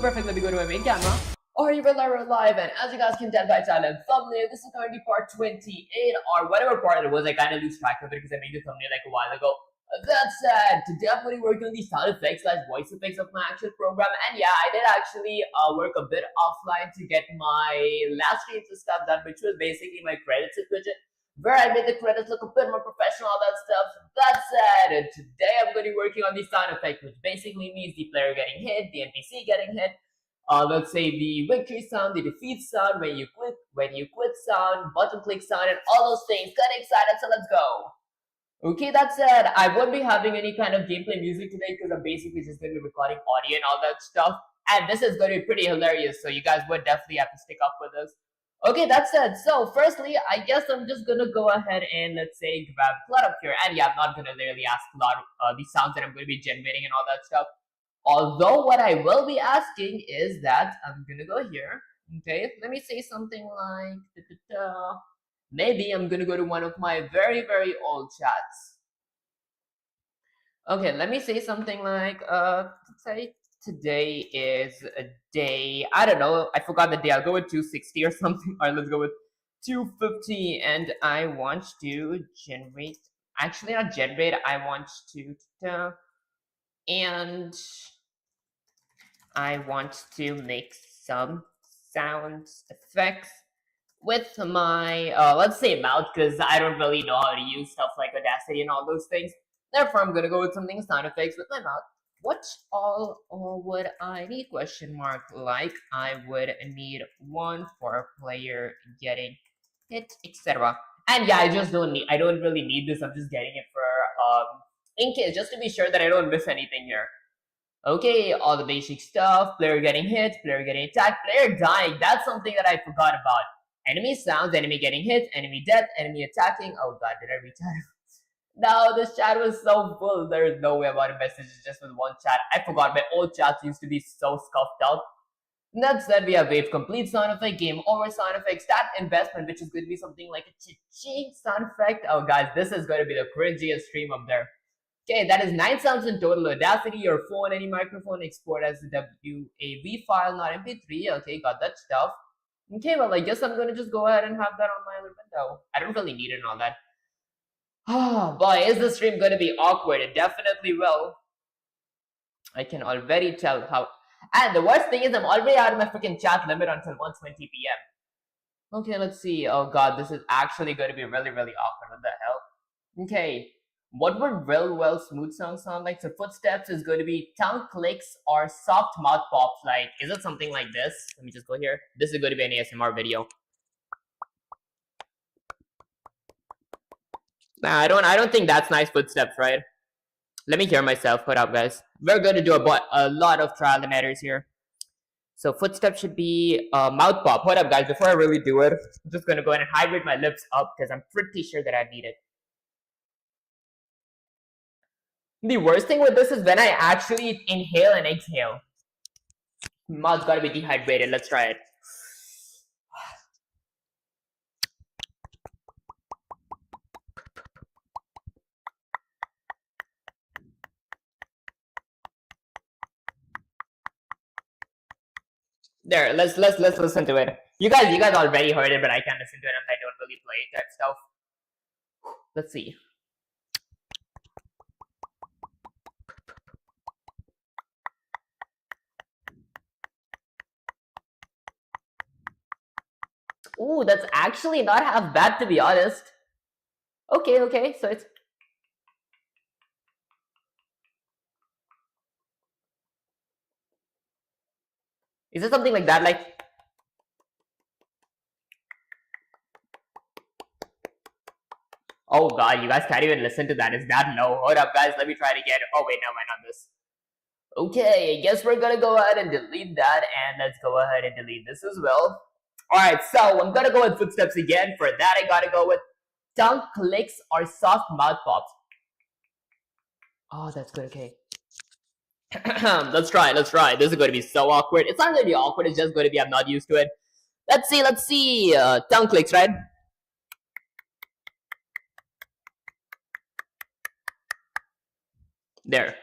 So perfect, let me go to my main camera. Alright, we're live, and as you guys can tell by title and thumbnail, this is currently part 28, or whatever part it was. I kind of lose track of it because I made the thumbnail like a while ago. That said, today I'm going to be working on the sound effects / voice effects of my actual program, and yeah, I did actually work a bit offline to get my last streams and stuff done, which was basically my credits widget, where I made the credits look a bit more professional, all that stuff. That said, today I'm going to be working on the sound effect, which basically means the player getting hit, the NPC getting hit, let's say the victory sound, the defeat sound, when you quit sound, button click sound, and all those things. Get excited, so let's go. Okay, that said, I won't be having any kind of gameplay music today because I'm basically just going to be recording audio and all that stuff. And this is going to be pretty hilarious, so you guys would definitely have to stick up with us. Okay, that said, so firstly, I guess I'm just going to go ahead and, let's say, grab Flood up here. And yeah, I'm not going to literally ask Flood the sounds that I'm going to be generating and all that stuff. Although what I will be asking is that I'm going to go here. Okay, let me say something like... Maybe I'm gonna go to one of my very old chats. Okay, let me say something like let's say today is a day, I don't know, I forgot the day. I'll go with 260 or something, or let's go with 250, and I want to generate, actually not generate, I want to and I want to make some sound effects with my, let's say mouth, because I don't really know how to use stuff like Audacity and all those things. Therefore, I'm going to go with something sound effects with my mouth. What all would I need? Question mark. Like, I would need one for a player getting hit, etc. And yeah, I don't really need this. I'm just getting it for, in case, just to be sure that I don't miss anything here. Okay, all the basic stuff. Player getting hit, player getting attacked, player dying. That's something that I forgot about. Enemy sounds, enemy getting hit, enemy death, enemy attacking. Oh god, did I reach out? No, this chat was so full. There is no way about a message just with one chat. I forgot, my old chats used to be so scuffed out. That said, we have wave complete sound effect, game over sound effect, stat investment, which is going to be something like a cha-ching sound effect. Oh guys, this is going to be the cringiest stream up there. Okay, that is 9 sounds in total. Audacity, your phone, any microphone, export as a WAV file, not MP3. Okay, got that stuff. Okay, well, I guess I'm going to just go ahead and have that on my other window. I don't really need it and all that. Oh, boy, is the stream going to be awkward? It definitely will. I can already tell how... And the worst thing is I'm already out of my freaking chat limit until 1:20 p.m. Okay, let's see. Oh, God, this is actually going to be really awkward. What the hell? Okay. What would well smooth sound like? So footsteps is going to be tongue clicks or soft mouth pops. Like, is it something like this? Let me just go here. This is going to be an ASMR video. Nah, I don't think that's nice footsteps, right? Let me hear myself. Hold up, guys. We're going to do a lot of trial and errors here. So footsteps should be mouth pop. Hold up, guys. Before I really do it, I'm just going to go ahead and hydrate my lips up because I'm pretty sure that I need it. The worst thing with this is when I actually inhale and exhale. Mouth's gotta be dehydrated. Let's try it. There, let's listen to it. You guys already heard it, but I can't listen to it and I don't really play that stuff. Let's see. Ooh, that's actually not half bad, to be honest. Okay, so it's... Is it something like that, like... Oh god, you guys can't even listen to that. Is that low? Hold up, guys, let me try it again. Oh wait, never mind on this. Okay, I guess we're gonna go ahead and delete that, and let's go ahead and delete this as well. Alright, so I'm gonna go with footsteps again. For that, I gotta go with tongue clicks or soft mouth pops. Oh, that's good, okay. Let's try. This is going to be so awkward. It's not going to be awkward, it's just going to be I'm not used to it. Let's see. Tongue clicks, right? There.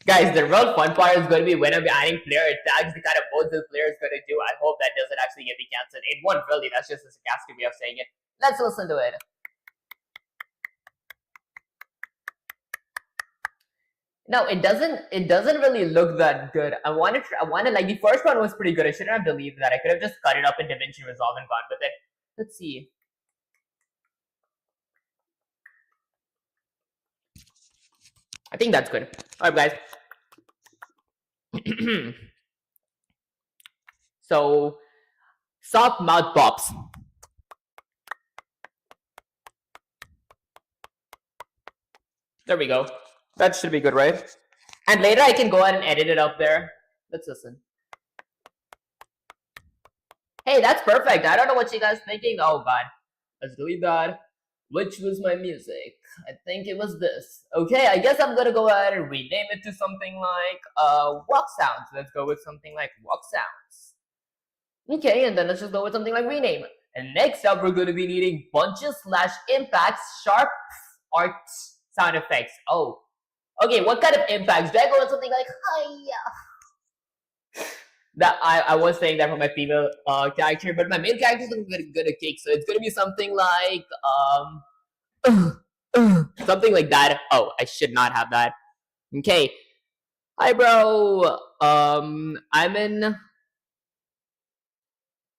Guys, the real fun part is going to be when I'm adding player tags, the kind of modes the player is going to do. I hope that doesn't actually get me cancelled. It won't really. That's just a sarcastic way of saying it. Let's listen to it. No, it doesn't. It doesn't really look that good. I wanted like the first one was pretty good. I shouldn't have deleted that. I could have just cut it up in DaVinci Resolve and gone with it. Let's see. I think that's good. All right, guys. So, soft mouth pops. There we go. That should be good, right? And later I can go ahead and edit it up there. Let's listen. Hey, that's perfect. I don't know what you guys thinking. Oh god. Let's delete that. Which was my music? I think it was this. Okay, I guess I'm gonna go ahead and rename it to something like walk sounds. Let's go with something like walk sounds. Okay, and then let's just go with something like rename. And next up, we're gonna be needing bunches / impacts, sharp art sound effects. Oh, okay. What kind of impacts? Do I go with something like hiya? That I was saying that for my female character, but my male character is gonna kick, so it's gonna be something like something like that. Oh, I should not have that. Okay. Hi, bro. I'm in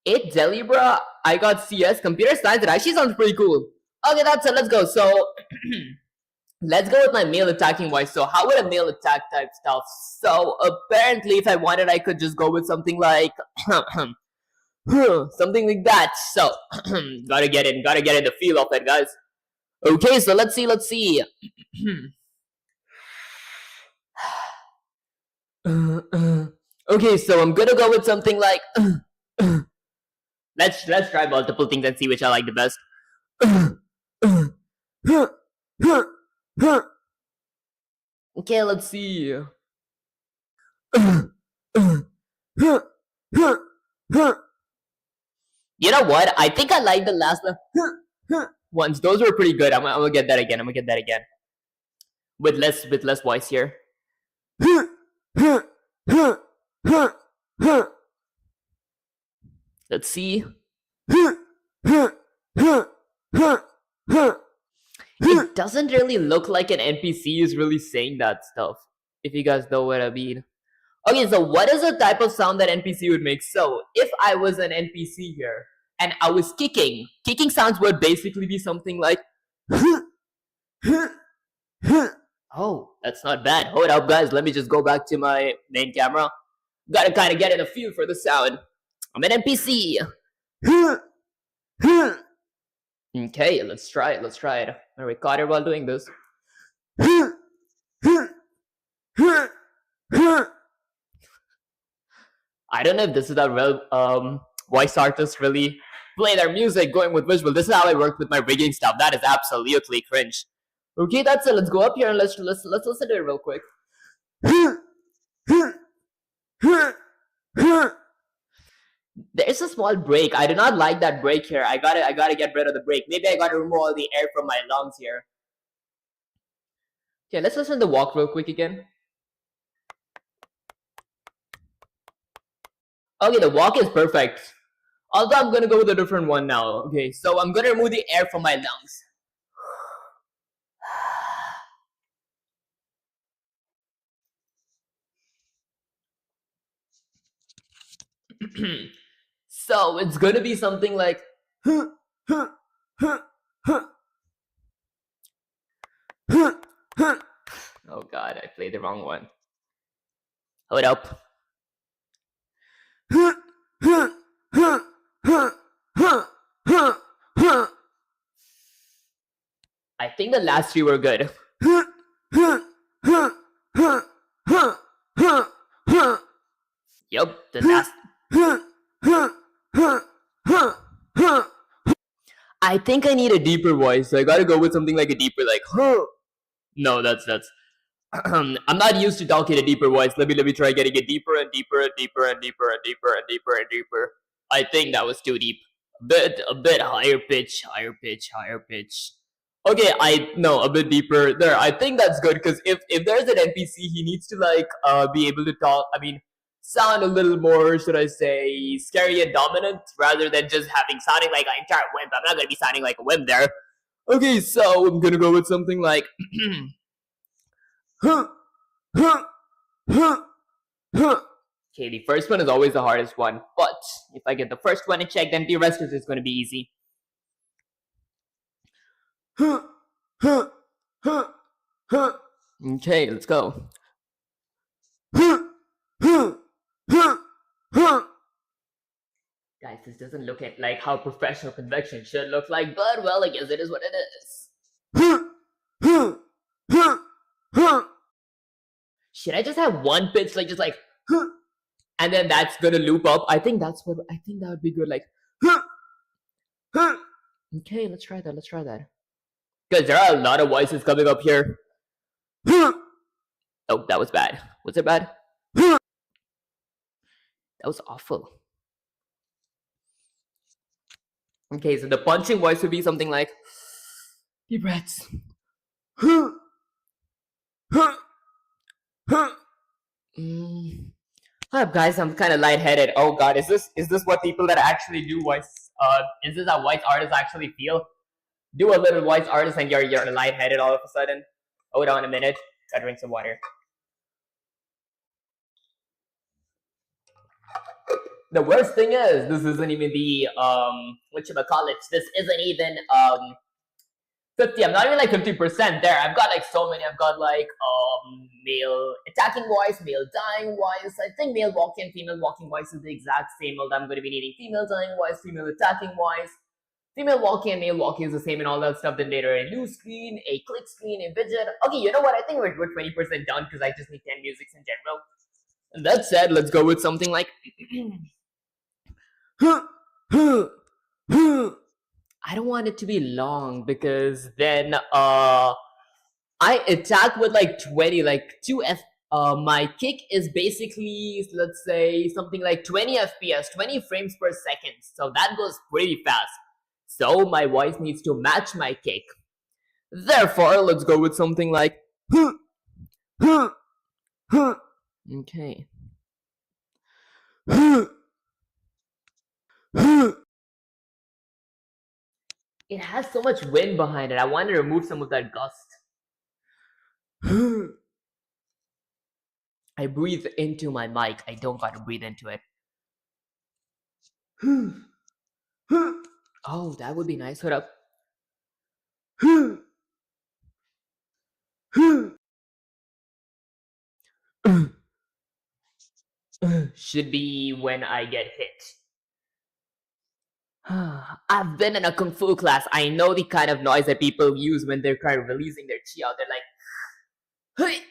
it, Delhi, bro. I got CS, computer science. It actually sounds pretty cool. Okay, that's it. Let's go. So, let's go with my male attacking voice. So, how would a male attack type stuff? So, apparently, if I wanted, I could just go with something like something like that. So, gotta get in the feel of it, guys. Okay, so let's see. Okay, so I'm gonna go with something like let's try multiple things and see which I like the best. Okay, let's see. You know what? I think I like the last ones. Those were pretty good. I'm gonna get that again. With less voice here. Let's see. It doesn't really look like an NPC is really saying that stuff, if you guys know what I mean. Okay, so what is the type of sound that NPC would make? So, if I was an NPC here, and I was kicking sounds would basically be something like oh, that's not bad. Hold up, guys. Let me just go back to my main camera. Gotta kind of get in a feel for the sound. I'm an NPC. Okay, let's try it. I record it while doing this. I don't know if this is how real voice artists really play their music going with visual. This is how I work with my rigging stuff. That is absolutely cringe. Okay, that's it. Let's go up here and let's listen to it real quick. There's a small break. I do not like that break here. I gotta get rid of the break. Maybe I gotta remove all the air from my lungs here. Okay, let's listen to the walk real quick again. Okay, the walk is perfect. Although I'm gonna go with a different one now. Okay, so I'm gonna remove the air from my lungs. So it's gonna be something like oh god, I played the wrong one. Hold up. I think the last three were good. Yup, the last. I think I need a deeper voice, so I gotta go with something like a deeper, like No, that's. I'm not used to talking a deeper voice. Let me try getting it deeper and deeper and deeper and deeper and deeper and deeper and deeper. I think that was too deep. A bit higher pitch. Okay, I no a bit deeper there. I think that's good because if there's an NPC, he needs to like be able to talk. I mean, sound a little more, should I say, scary and dominant rather than just having sounding like an entire wimp. I'm not gonna be sounding like a wimp there. Okay, so I'm gonna go with something like huh, huh, huh, huh. Okay, the first one is always the hardest one, but if I get the first one in check, then the rest is just gonna be easy. Huh, huh, huh, huh. Okay, let's go. Huh, huh, huh, huh. Guys, this doesn't look at like how professional convection should look like, but well, I guess it is what it is. Huh, huh, huh, huh. Should I just have one pitch, like just like, huh, and then that's gonna loop up? I think that would be good. Like, huh, huh. Okay, let's try that. Let's try that. Because there are a lot of voices coming up here. Huh. Oh, that was bad. Was it bad? Huh. That was awful. Okay, so the punching voice would be something like deep breaths. Huh. Huh. Huh. Up, guys, I'm kind of lightheaded. Oh God, is this what people that actually do voice? Is this how voice artists actually feel? Do a little voice artist and you're lightheaded all of a sudden. Hold on a minute. Gotta drink some water. The worst thing is this isn't even the whatchamacallit. This isn't even 50. I'm not even like 50% there. I've got like so many. I've got like male attacking voice, male dying voice. I think male walking, female walking voice is the exact same. Although I'm going to be needing female dying voice, female attacking voice. Female walking and male walking is the same and all that stuff. Then later a new screen, a click screen, a widget. Okay, you know what? I think we're 20% done because I just need 10 musics in general. And that said, let's go with something like I don't want it to be long because then I attack with like 20, like 2 F. My kick is basically, let's say, something like 20 FPS, 20 frames per second. So that goes pretty fast. So my voice needs to match my kick. Therefore, let's go with something like okay. It has so much wind behind it. I want to remove some of that gust. I breathe into my mic. I don't got to breathe into it. Oh, that would be nice. Hold up. Should be when I get hit. I've been in a kung fu class. I know the kind of noise that people use when they're kind of releasing their chi out. They're like, hey.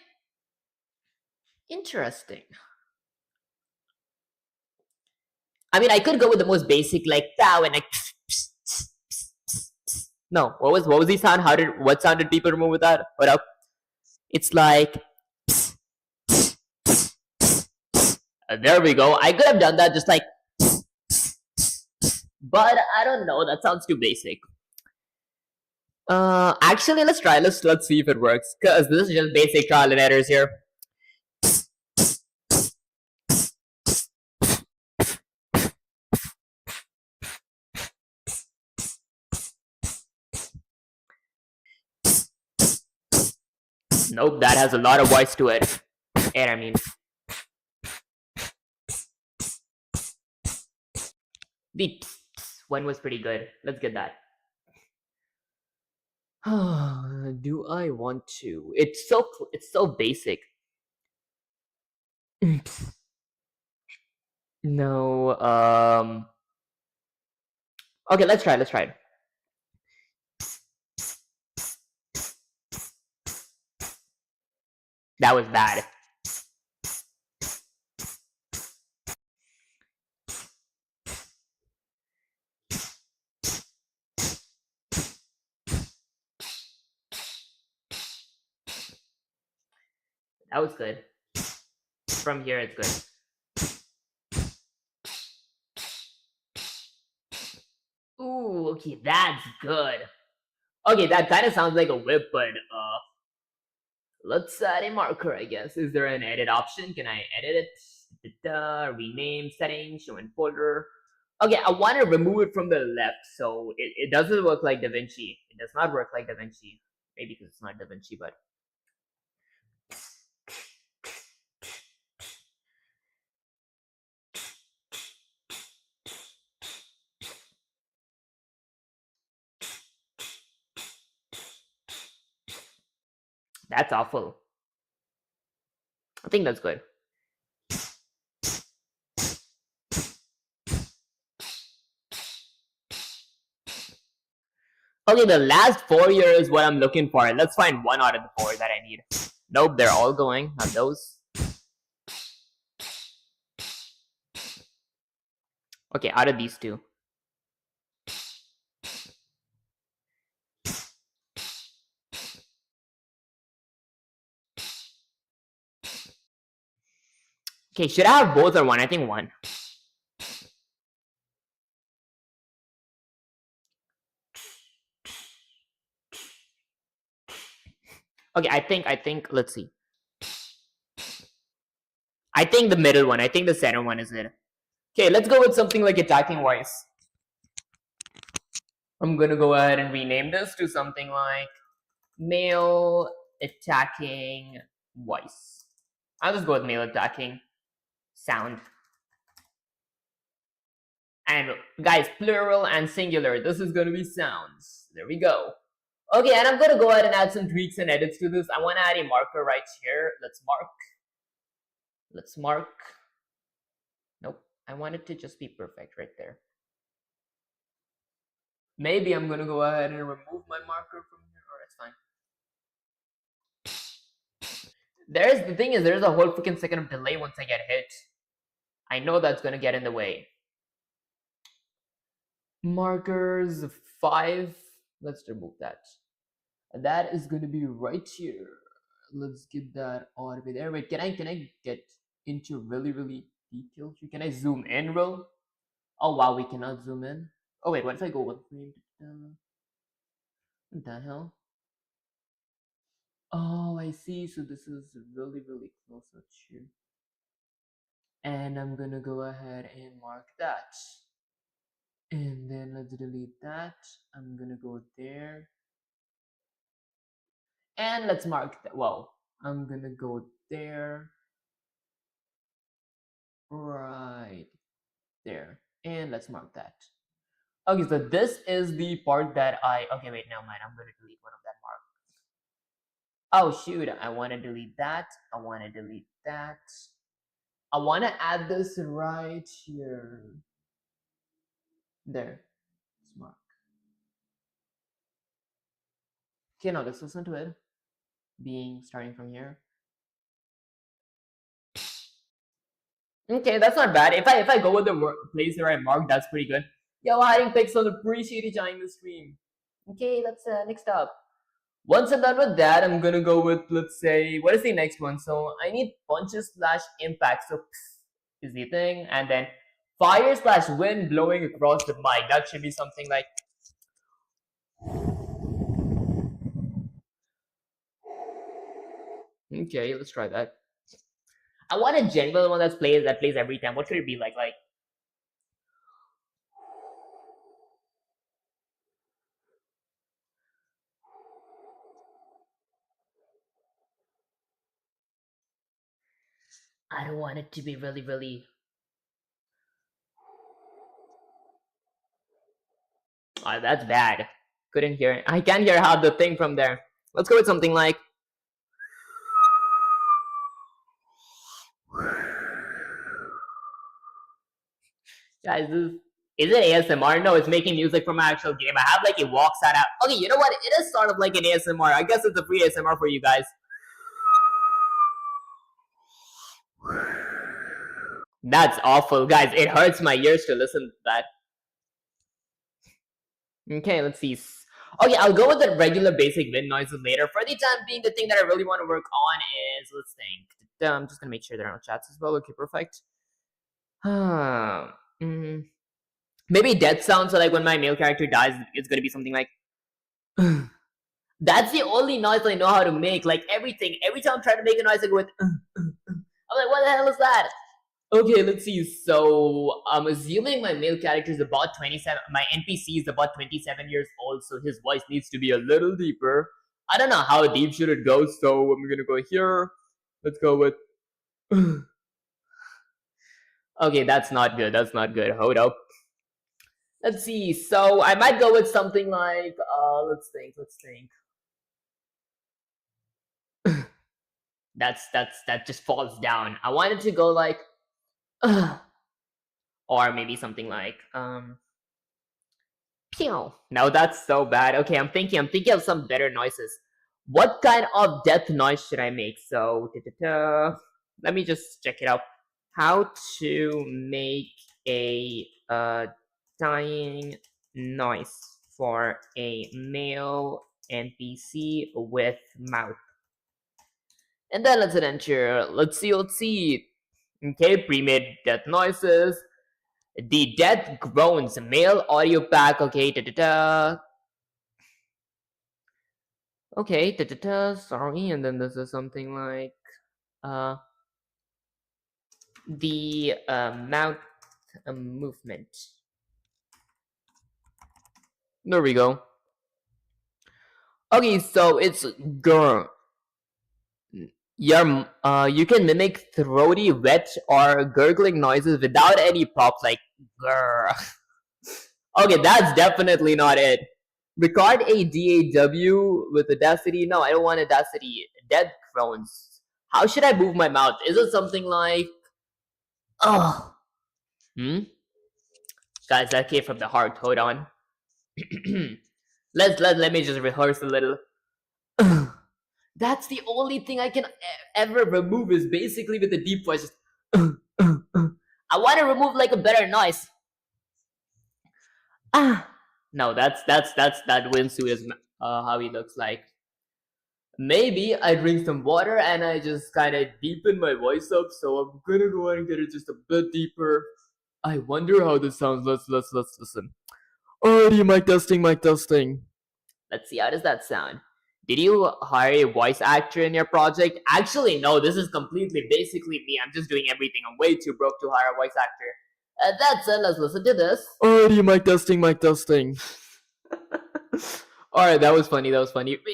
Interesting. I mean, I could go with the most basic, like pow and like. No, what was the sound? What sound did people remove with that? What up? It's like. There we go. I could have done that just like. But I don't know. That sounds too basic. Actually, let's try. Let's see if it works. Cause this is just basic trial and errors here. Nope, that has a lot of voice to it. Air, I mean. The one was pretty good. Let's get that. Do I want to? It's so basic. No. Okay, let's try. That was bad. That was good. From here, it's good. Ooh, okay, that's good. Okay, that kind of sounds like a whip, but let's add a marker, I guess. Is there an edit option? Can I edit it? Rename settings, show in folder. Okay, I want to remove it from the left, so it doesn't work like DaVinci. It does not work like DaVinci. Maybe because it's not DaVinci, but that's awful. I think that's good. Okay, the last 4 years what I'm looking for. Let's find one out of the 4 that I need. Nope, they're all going, not those. Okay, out of these 2. Okay, should I have both or one? I think one. Okay, I think, let's see. I think the middle one, I think the center one is it. Okay, let's go with something like attacking voice. I'm gonna go ahead and rename this to something like male attacking voice. I'll just go with male attacking sound. And guys, plural and singular, this is gonna be sounds. There we go. Okay, and I'm gonna go ahead and add some tweaks and edits to this. I wanna add a marker right here. Let's mark. Nope, I want it to just be perfect right there. Maybe I'm gonna go ahead and remove my marker from here, or it's fine. The thing is, there's a whole freaking second of delay once I get hit. I know that's gonna get in the way. Markers 5. Let's remove that. And that is gonna be right here. Let's get that all the way there. Wait, can I get into really detailed here? Can I zoom in real? Oh wow, we cannot zoom in. Oh wait, what if I go 1 frame? What the hell? Oh, I see. So this is really close up here. And I'm gonna go ahead and mark that. And then let's delete that. I'm gonna go there. And let's mark that. Well, I'm gonna go there. Right there. And let's mark that. Okay, so this is the part that okay, wait, never mind. I'm gonna delete one of that mark. Oh shoot, I wanna delete that. I wanna delete that. I wanna add this right here. There. Let's mark. Okay, now let's listen to it. Starting from here. Okay, that's not bad. If I go with the place where I marked, that's pretty good. Yo, hiding pixels, appreciate you joining the stream. Okay, let's next up. Once I'm done with that, I'm gonna go with, let's say, what is the next one? So I need punches / impact. So is the thing, and then fire / wind blowing across the mic. That should be something like. Okay, let's try that. I want a general one that plays every time. What should it be like? I don't want it to be really. Oh, that's bad. Couldn't hear it. I can't hear how the thing from there. Let's go with something like. Guys, is it ASMR? No, it's making music from my actual game. I have like a walk sound out. Okay, you know what? It is sort of like an ASMR. I guess it's a free ASMR for you guys. That's awful, guys. It hurts my ears to listen to that. Okay, let's see. Okay, I'll go with the regular basic wind noises later. For the time being, the thing that I really want to work on is, let's think. I'm just gonna make sure there are no chats as well. Okay, perfect. Maybe death sounds. So like when my male character dies, it's gonna be something like. That's the only noise I know how to make. Like everything, every time I'm trying to make a noise, I go with. I'm like, what the hell is that? Okay, let's see. So I'm assuming my male character is about 27. My NPC is about 27 years old, so his voice needs to be a little deeper. I don't know how deep should it go, so I'm gonna go here. Let's go with. Okay, that's not good. That's not good. Hold up. Let's see. So I might go with something like. Let's think. Let's think. That just falls down. I wanted to go like. Or maybe something like pew. Now that's so bad. Okay, I'm thinking of some better noises. What kind of death noise should I make? So let me just check it out. How to make a dying noise for a male NPC with mouth. And then let's enter. Let's see. Okay, pre-made death noises. The death groans male audio pack. Okay, okay, sorry. And then this is something like the mouth movement. There we go. Okay, so it's grr. You can mimic throaty, wet, or gurgling noises without any props like grr. Okay, that's definitely not it. Record a DAW with Audacity. No, I don't want Audacity. Dead groans. How should I move my mouth? Is it something like, oh, guys, that came from the heart. Hold on. let me just rehearse a little. That's the only thing I can ever remove is basically with the deep voice. Just, I want to remove like a better noise. No, that windsuit is how he looks like. Maybe I drink some water and I just kind of deepen my voice up. So I'm gonna go ahead and get it just a bit deeper. I wonder how this sounds. Let's listen. Alrighty, mic testing. Let's see, how does that sound? Did you hire a voice actor in your project? Actually, no, this is completely basically me. I'm just doing everything. I'm way too broke to hire a voice actor. That's it, let's listen to this. Alrighty, mic testing. Alright, that was funny.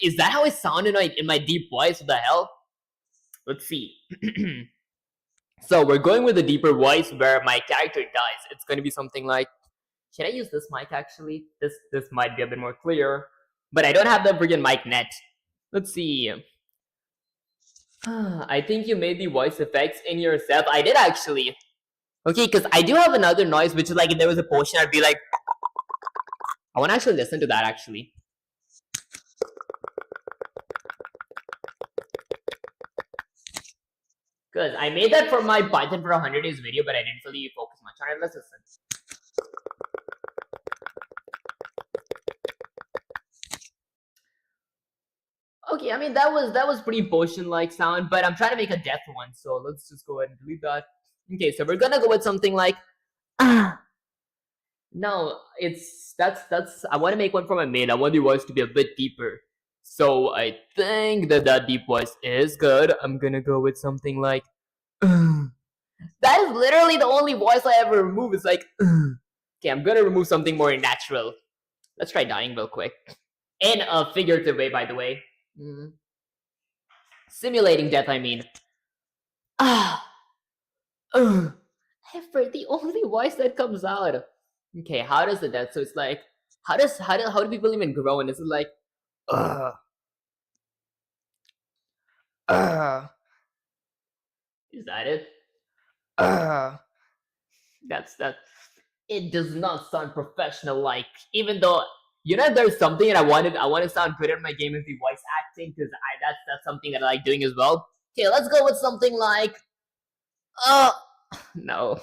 Is that how it sounded in my deep voice? What the hell? Let's see. So we're going with a deeper voice where my character dies. It's gonna be something like, should I use this mic actually? This might be a bit more clear. But I don't have the friggin' mic net. Let's see. I think you made the voice effects in yourself. I did actually. Okay, because I do have another noise, which is like if there was a potion, I'd be like. I want to actually listen to that actually. Because I made that for my Python for 100 days video, but I didn't really focus much on it. Let's listen. Okay, I mean that was pretty potion-like sound, but I'm trying to make a death one, so let's just go ahead and delete that. Okay, so we're gonna go with something like No, that's I want to make one for my main. I want the voice to be a bit deeper. So I think that deep voice is good. I'm gonna go with something like that is literally the only voice I ever remove. It's like okay, I'm gonna remove something more natural. Let's try dying real quick. In a figurative way, by the way. Simulating death, I mean. Ever the only voice that comes out. Okay, how does the death? So it's like, how do people even groan? Is it like, Is that it? That's that. It does not sound professional. Like, even though there's something that I want to sound good at my game is the voice acting because that's something that I like doing as well. Okay, let's go with something like, no.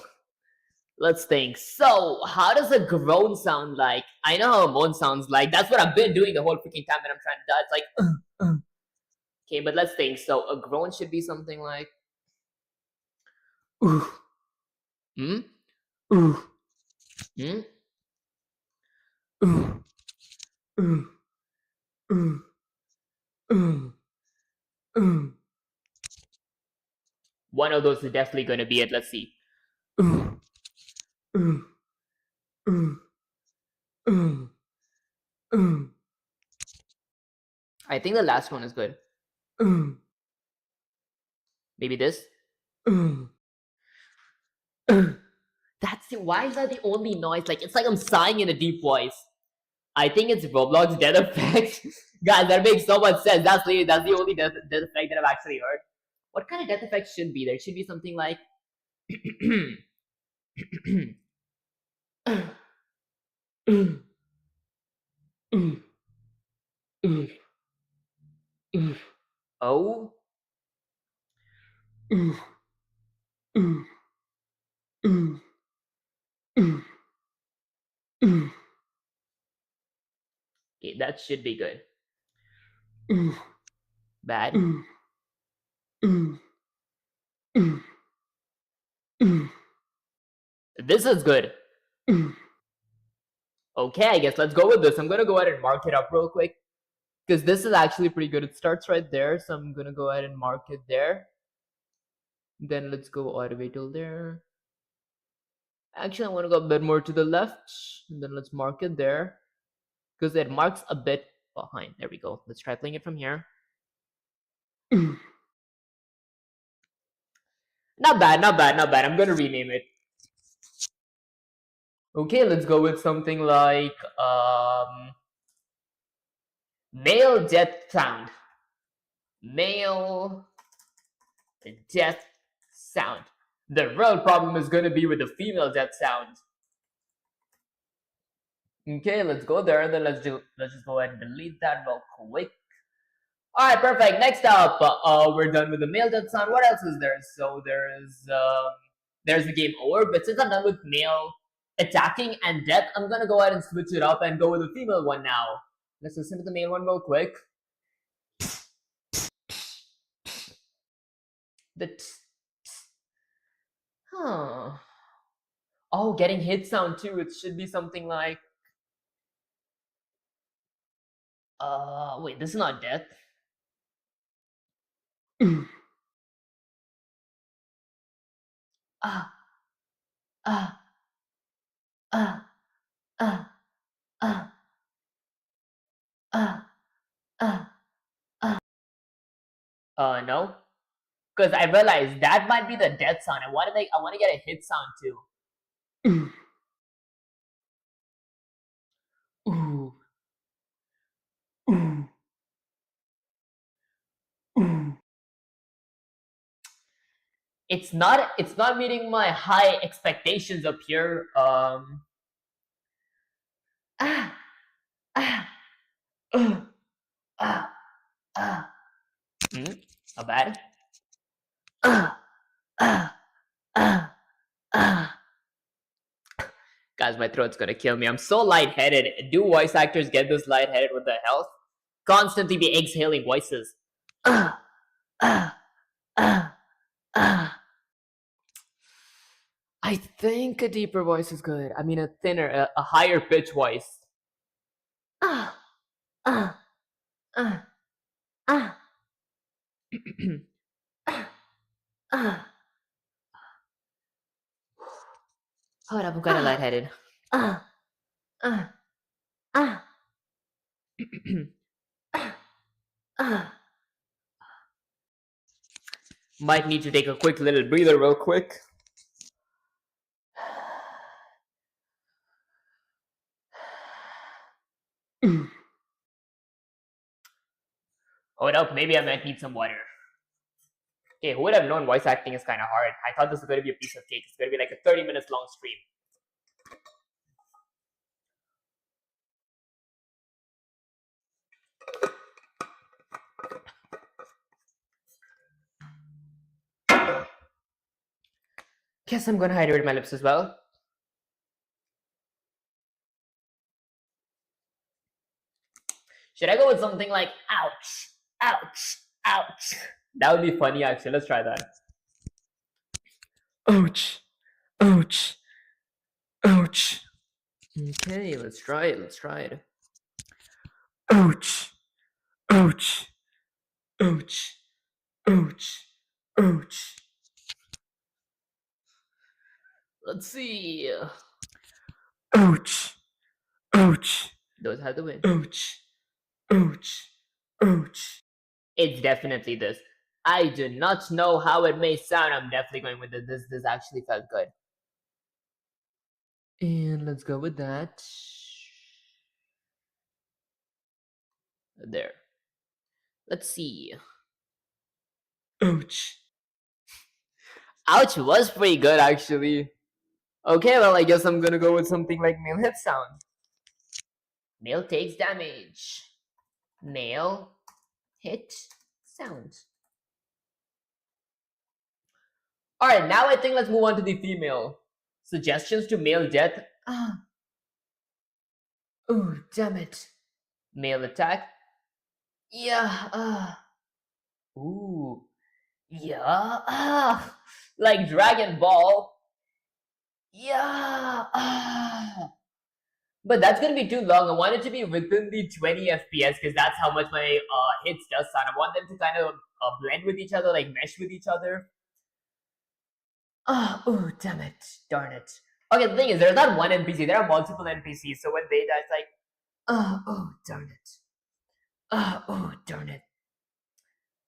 Let's think. So, how does a groan sound like? I know how a moan sounds like. That's what I've been doing the whole freaking time that I'm trying to die. It's like, okay, but let's think. So, a groan should be something like, One of those is definitely going to be it. Let's see. I think the last one is good. Maybe this. Why is that the only noise? Like, it's like I'm sighing in a deep voice. I think it's Roblox death effect. Guys, that makes so much sense. That's the only death effect that I've actually heard. What kind of death effect should be? There should be something like oh. Okay, that should be good. Bad. This is good. Okay, I guess let's go with this. I'm gonna go ahead and mark it up real quick because this is actually pretty good. It starts right there, so I'm gonna go ahead and mark it there. Then let's go all the way till there. Actually, I want to go a bit more to the left, and then let's mark it there because it marks a bit behind. There we go. Let's try playing it from here. Not bad, not bad, not bad. I'm gonna rename it. Okay, let's go with something like male death sound. Male death sound. The real problem is going to be with the female death sound. Okay, let's go there, and then let's just go ahead and delete that real quick. All right, perfect. Next up, we're done with the male death sound. What else is there? So there's the game over. But since I'm done with male attacking and death, I'm gonna go ahead and switch it up and go with the female one now. Let's listen to the male one real quick. Huh. Oh, getting hit sound too. It should be something like wait, this is not death. No, because I realized that might be the death sound. I want to get a hit sound too. Ooh. Ooh. Ooh. It's not meeting my high expectations up here. Not bad. Guys, my throat's gonna kill me. I'm so lightheaded. Do voice actors get this lightheaded with the health? Constantly be exhaling voices. I think a deeper voice is good. I mean, a thinner, a higher pitch voice. Hold up, I'm kind of lightheaded. Might need to take a quick little breather real quick. Hold up, maybe I might need some water. Okay, who would have known voice acting is kind of hard? I thought this was going to be a piece of cake. It's going to be like a 30 minutes long stream. Guess I'm going to hydrate my lips as well. Should I go with something like ouch, ouch, ouch? That would be funny actually. Let's try that. Ouch, ouch, ouch. Okay, let's try it. Ouch, ouch, Ouch. Ouch. Ouch. Let's see. Ouch. Ouch. Those had the win. Ouch. Ouch. Ouch. It's definitely this. I do not know how it may sound. I'm definitely going with it. This actually felt good. And let's go with that. There. Let's see. Ouch. Ouch was pretty good actually. Okay, well I guess I'm gonna go with something like male hit sound. Male takes damage. Male hit sound. Alright, now I think let's move on to the female. Suggestions to male death. Oh, damn it. Male attack. Yeah. Ooh. Yeah. Like Dragon Ball. Yeah. But that's gonna be too long. I want it to be within the 20 FPS because that's how much my hits does sound. I want them to kind of blend with each other, like mesh with each other. Oh, damn it. Darn it. Okay, the thing is, there's not one NPC, there are multiple NPCs, so when they die, it's like, oh, darn it. Oh, darn it.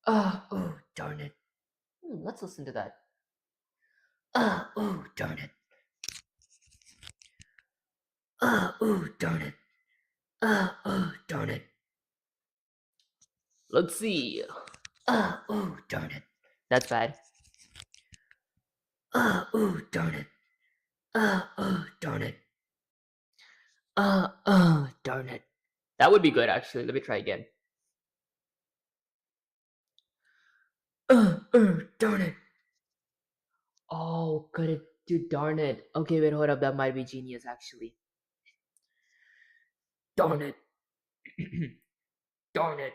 Oh, darn it. Let's listen to that. Oh, darn it. Oh, darn it. Oh, darn it. Let's see. Oh, darn it. That's bad. Oh, darn it. Oh, darn it. Oh, darn it. That would be good, actually. Let me try again. Darn it. Oh, could it do darn it? Okay, wait, hold up. That might be genius, actually. Darn it. Darn it.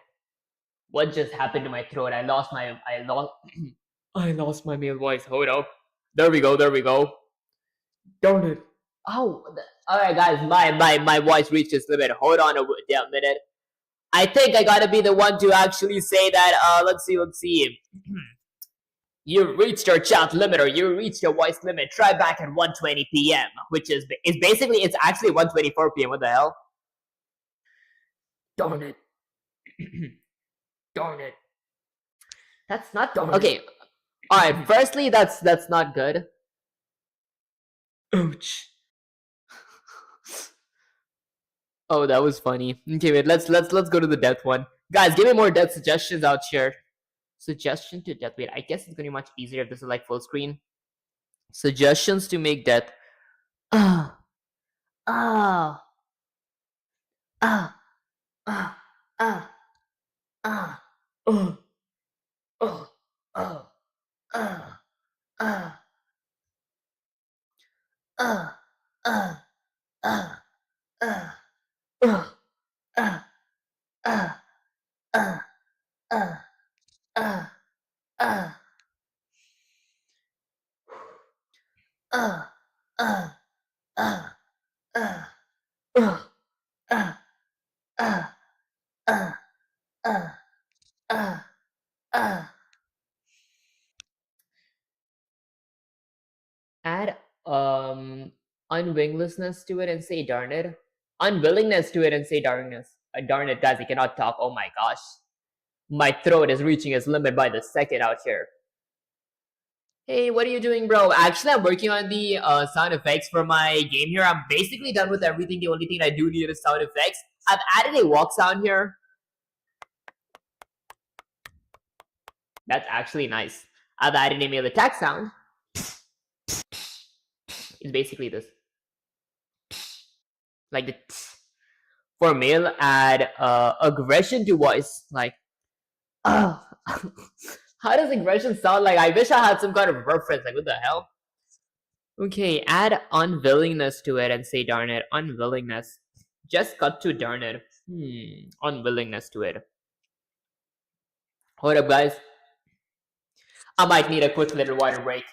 What just happened to my throat? I lost my male voice. Hold up. There we go. Darn it. Oh, alright guys, my voice reached its limit. Hold on a minute. I think I gotta be the one to actually say that, let's see. You reached your chat limit, or you reached your voice limit. Try back at 1:20 p.m., which is basically, it's actually 1:24 p.m. What the hell? Darn it. Darn it. That's not darn okay. Alright, firstly, that's not good. Ouch. Oh, that was funny. Okay, wait, let's go to the death one. Guys, give me more death suggestions out here. Suggestion to death. Wait, I guess it's gonna be much easier if this is like full screen. Suggestions to make death. Ah. Ah. Ah. Ah. Ah. Ah. Oh. Oh. Oh. Ah. Ah. Ah. Ah. Ah. Ah. Ah. Ah. Ah. Ah. Ah. Ah. Add unwillingness to it and say darn it. Unwillingness to it and say darkness. Darn it, guys, I cannot talk. Oh my gosh. My throat is reaching its limit by the second out here. Hey, what are you doing, bro? Actually, I'm working on the sound effects for my game here. I'm basically done with everything. The only thing I do need is sound effects. I've added a walk sound here. That's actually nice. I've added a male attack sound. It's basically this. Like the for male, add aggression to voice. Like, how does aggression sound like? I wish I had some kind of reference. Like, what the hell? Okay, add unwillingness to it and say darn it. Unwillingness. Just cut to darn it. Unwillingness to it. Hold up, guys. I might need a quick little water break.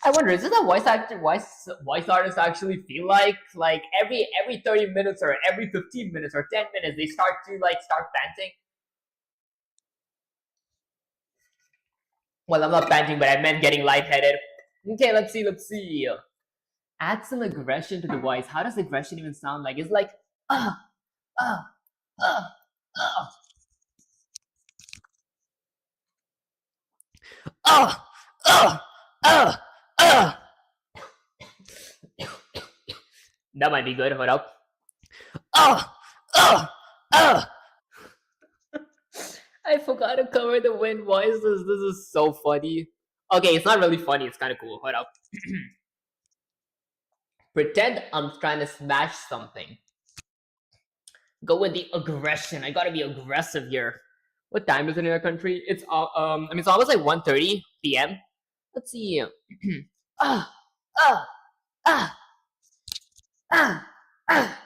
I wonder, is this a voice artist actually feel like? Like every 30 minutes or every 15 minutes or 10 minutes they start panting? Well, I'm not panting, but I meant getting lightheaded. Okay, let's see. Add some aggression to the voice. How does aggression even sound like? It's like, ah, ah, ah, ah, ah, ah, ah, ah. That might be good. Hold up. Ah, ah, ah. I forgot to cover the wind voices. This is so funny. Okay, it's not really funny. It's kind of cool. Hold up. Pretend I'm trying to smash something. Go with the aggression. I gotta be aggressive here. What time is it in your country? It's I mean, it's almost like 1:30 p.m. Let's see. ah, ah, ah, ah, ah.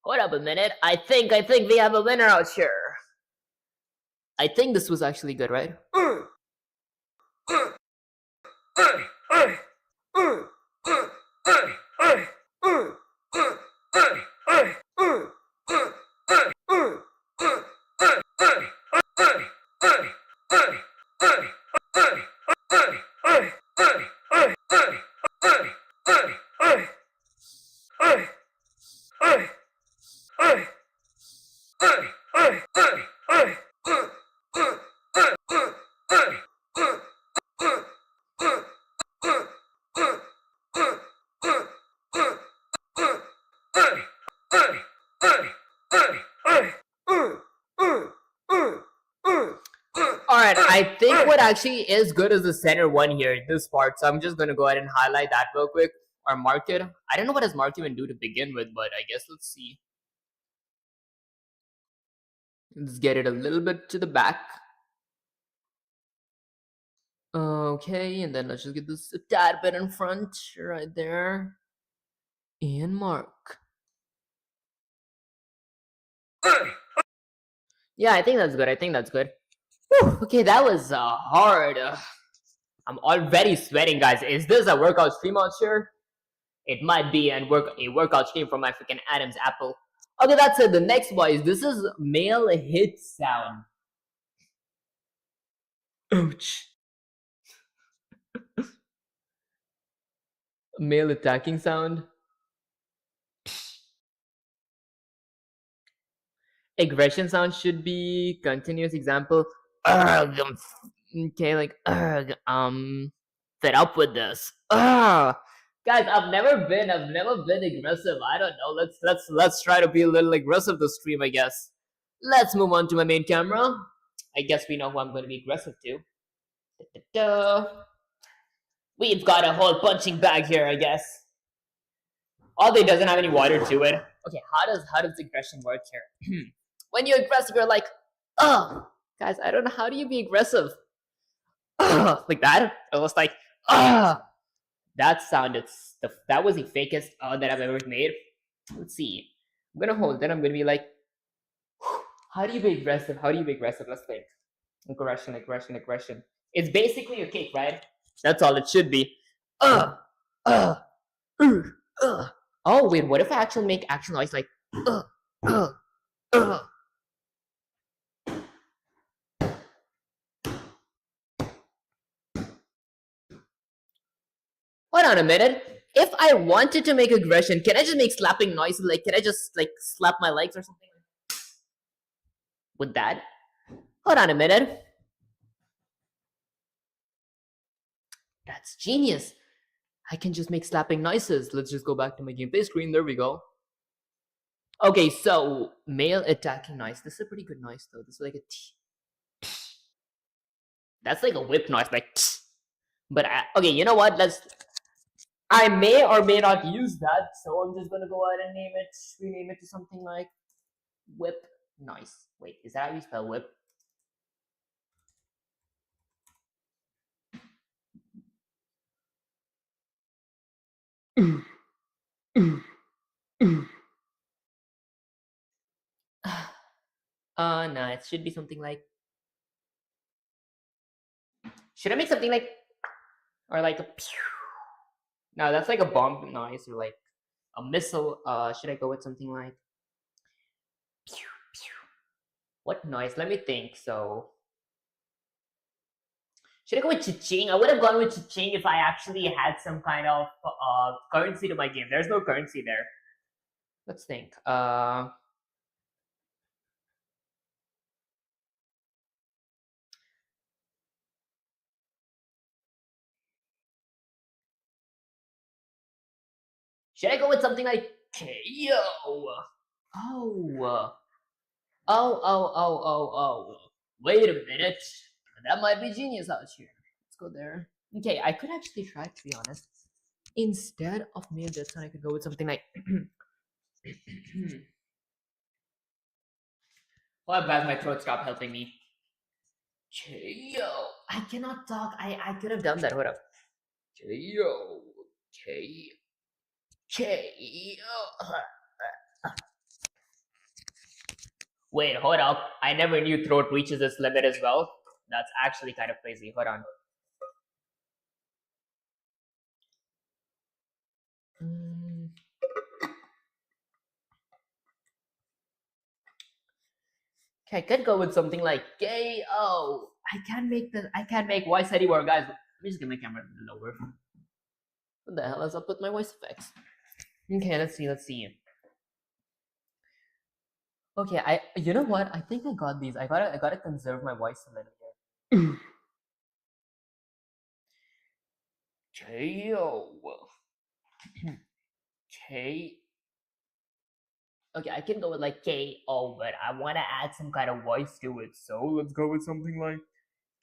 Hold up a minute. I think we have a winner out here. I think this was actually good, right? Alright, I think what actually is good is the center one here, this part. So I'm just gonna go ahead and highlight that real quick or mark it. I don't know what does mark even do to begin with, but I guess let's see. Let's get it a little bit to the back. Okay, and then let's just get this a tad bit in front, right there. And mark. Yeah, I think that's good. I think that's good. Whew, okay, that was hard. I'm already sweating, guys. Is this a workout stream out here? It might be a workout stream from my freaking Adam's apple. Okay, that's it. The next voice. This is male hit sound. Ouch. Male attacking sound. Aggression sound should be continuous example. Ugh, okay, like fed up with this. Ugh. Guys, I've never been aggressive. I don't know. Let's try to be a little aggressive this stream, I guess. Let's move on to my main camera. I guess we know who I'm going to be aggressive to. Da-da-da. We've got a whole punching bag here, I guess. Although it doesn't have any water to it. Okay, how does aggression work here? When you're aggressive, you're like, oh, guys, I don't know. How do you be aggressive? Like that? It was like, ah. That sounded stuff. That was the fakest that I've ever made. Let's see. I'm gonna hold it. I'm gonna be like, how do you be aggressive? How do you be aggressive? Let's think. Aggression, aggression, aggression. It's basically a kick, right? That's all it should be. Uh, uh, uh, uh. Oh wait, what if I actually make action noise like uh, uh, uh. Hold on a minute. If I wanted to make aggression, can I just make slapping noises? Like, can I just like slap my legs or something? With that? Hold on a minute. That's genius. I can just make slapping noises. Let's just go back to my gameplay screen. There we go. Okay, so male attacking noise. This is a pretty good noise though. This is like a t. That's like a whip noise, like t. But okay, you know what? I may or may not use that, so I'm just gonna go ahead and rename it to something like whip noise. Wait, is that how you spell whip? No, it should be something like. Should I make something like, or like a pew? No, that's like a bomb noise or like a missile. Should I go with something like pew pew? What noise? Let me think. So, should I go with cha-ching? I would have gone with cha-ching if I actually had some kind of currency to my game. There's no currency there. Let's think. Should I go with something like KO? Oh. Oh. Wait a minute. That might be genius out here. Let's go there. Okay, I could actually try, to be honest. Instead of male death sound, I could go with something like. Well, I'm glad my throat stopped helping me. KO. I cannot talk. I could have done that. Hold up. KO. KO. Wait, hold up. I never knew throat reaches this limit as well. That's actually kind of crazy. Hold on. Okay, I could go with something like KO. I can't make voice anymore, guys. Let me just get my camera lower. What the hell is up with my voice effects? Okay, let's see. Okay, you know what? I think I got these. I gotta conserve my voice a little here. KO. K. Okay, I can go with like KO, but I want to add some kind of voice to it. So let's go with something like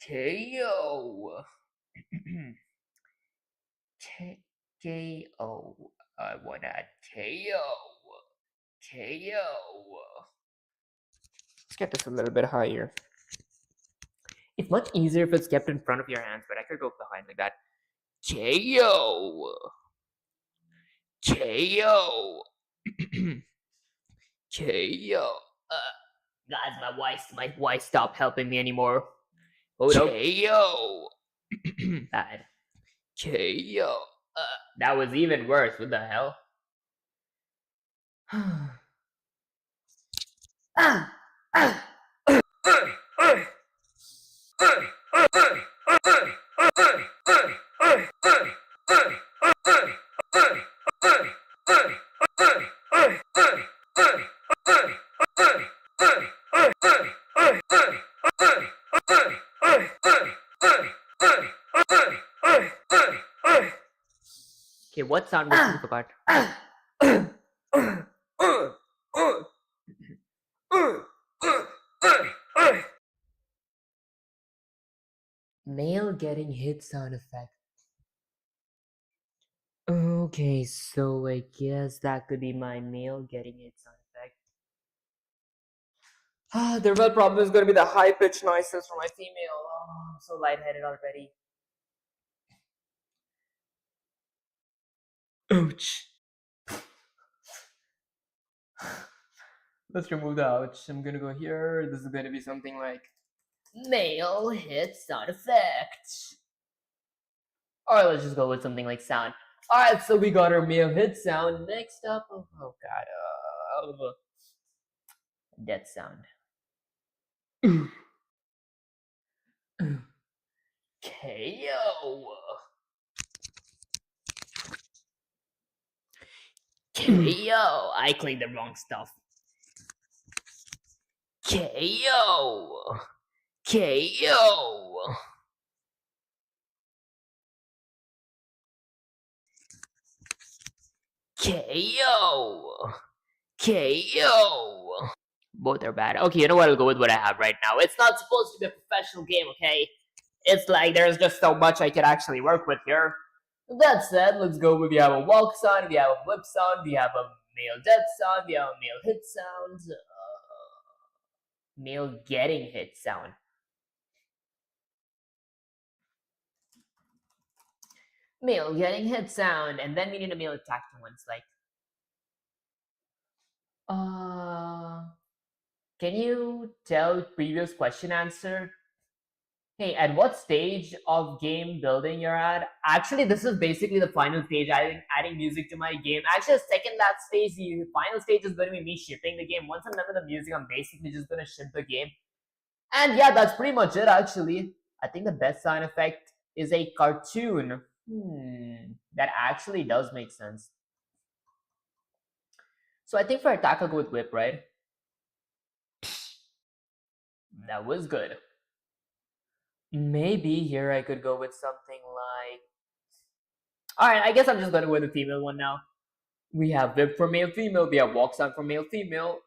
KO. KO. I want to add KO. Let's get this a little bit higher. It's much easier if it's kept in front of your hands, but I could go behind like that. KO. KO. Guys, my voice stopped helping me anymore. KO. Bad. KO. That was even worse. What the hell? Okay, what sound was you forgot? Male getting hit sound effect. Okay, so I guess that could be my male getting hit sound effect. The real problem is going to be the high pitched noises from my female. Oh, I'm so lightheaded already. Ouch. Let's remove the ouch. I'm gonna go here. This is gonna be something like male hit sound effect. Or let's just go with something like sound. Alright, so we got our male hit sound. Next up, oh god, death sound. KO. KO. I clicked the wrong stuff. KO. KO. KO. KO. Both are bad. Okay, you know what? I'll go with what I have right now. It's not supposed to be a professional game, okay? It's like there's just so much I can actually work with here. That said, let's go with we have a walk sound, we have a whip sound, we have a male death sound, we have a male hit sound, male getting hit sound. Male getting hit sound, and then we need a male attacking one. It's like, Can you tell previous question answer? Hey, at what stage of game building you're at? Actually, this is basically the final stage. Adding music to my game. Actually, the second last stage, the final stage is going to be me shipping the game. Once I'm done with the music, I'm basically just going to ship the game. And yeah, that's pretty much it, actually. I think the best sound effect is a cartoon. That actually does make sense. So I think for attack, I'll go with whip, right? That was good. Maybe here I could go with something like. Alright, I guess I'm just gonna go with the female one now. We have whip for male female, we have walk sound for male female.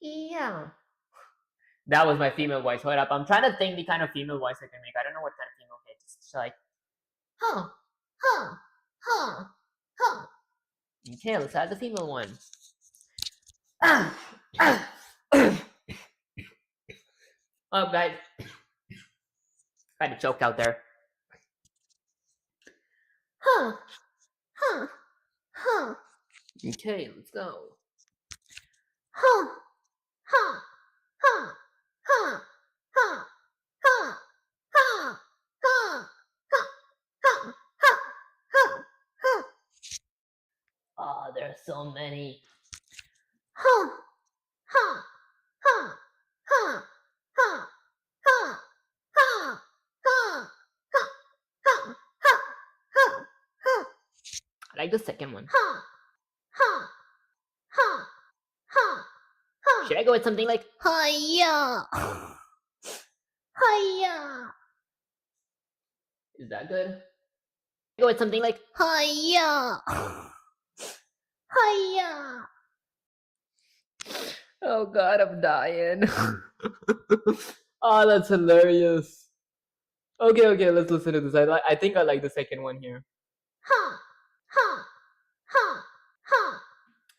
Yeah. That was my female voice. Hold up. I'm trying to think the kind of female voice I can make. I don't know what kind of female voice. It's like, huh, huh, huh, huh. Okay, let's add the female one. Oh, guys. Kind of choked out there. Huh, huh, huh. Okay, let's go. Huh, huh, huh, huh, huh, huh, huh, huh, huh, huh, huh, huh. Oh, there's so many. Huh, huh, huh, huh, huh, huh, huh, huh, huh, huh, huh, huh. I like the second one. Huh, huh, huh, huh, huh. Should I go with something like hiya? Hiya. Is that good? Go with something like hiya. Hiya. Oh god, I'm dying. Oh, that's hilarious. Okay, let's listen to this. I think I like the second one here. Huh, huh, huh, huh,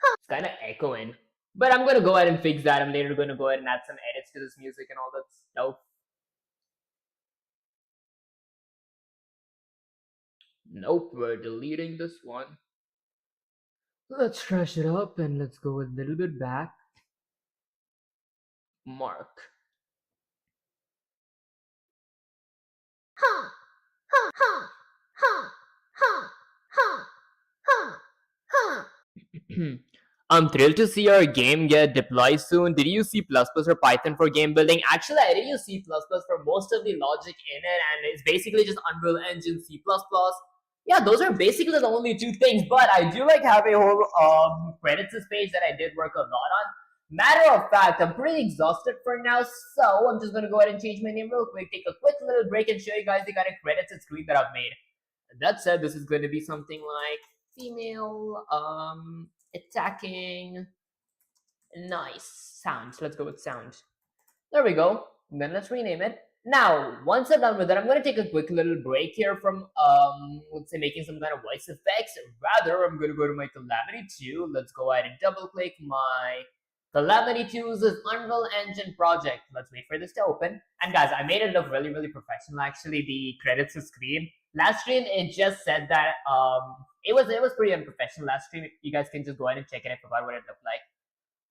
huh. It's kind of echoing. But I'm gonna go ahead and fix that. I'm later gonna go ahead and add some edits to this music and all that stuff. Nope, we're deleting this one. Let's trash it up and let's go a little bit back. Mark. Huh, huh, huh, huh, huh, huh, huh, huh. I'm thrilled to see our game get deployed soon. Did you use C++ or Python for game building? Actually, I did use C++ for most of the logic in it, and it's basically just Unreal Engine, C++. Yeah, those are basically the only two things, but I do like have a whole credits page that I did work a lot on. Matter of fact, I'm pretty exhausted for now, so I'm just gonna go ahead and change my name real quick, take a quick little break, and show you guys the kind of credits and screen that I've made. That said, this is going to be something like female, attacking, nice sounds. Let's go with sound. There we go. And then let's rename it. Now, once I'm done with that, I'm going to take a quick little break here from, let's say, making some kind of voice effects. Rather, I'm going to go to my Calamity 2. Let's go ahead and double click my Calamity 2's Unreal Engine project. Let's wait for this to open. And guys, I made it look really, really professional, actually, the credits screen. Last stream, it just said that it was pretty unprofessional last stream. You guys can just go ahead and check it and provide what it looked like.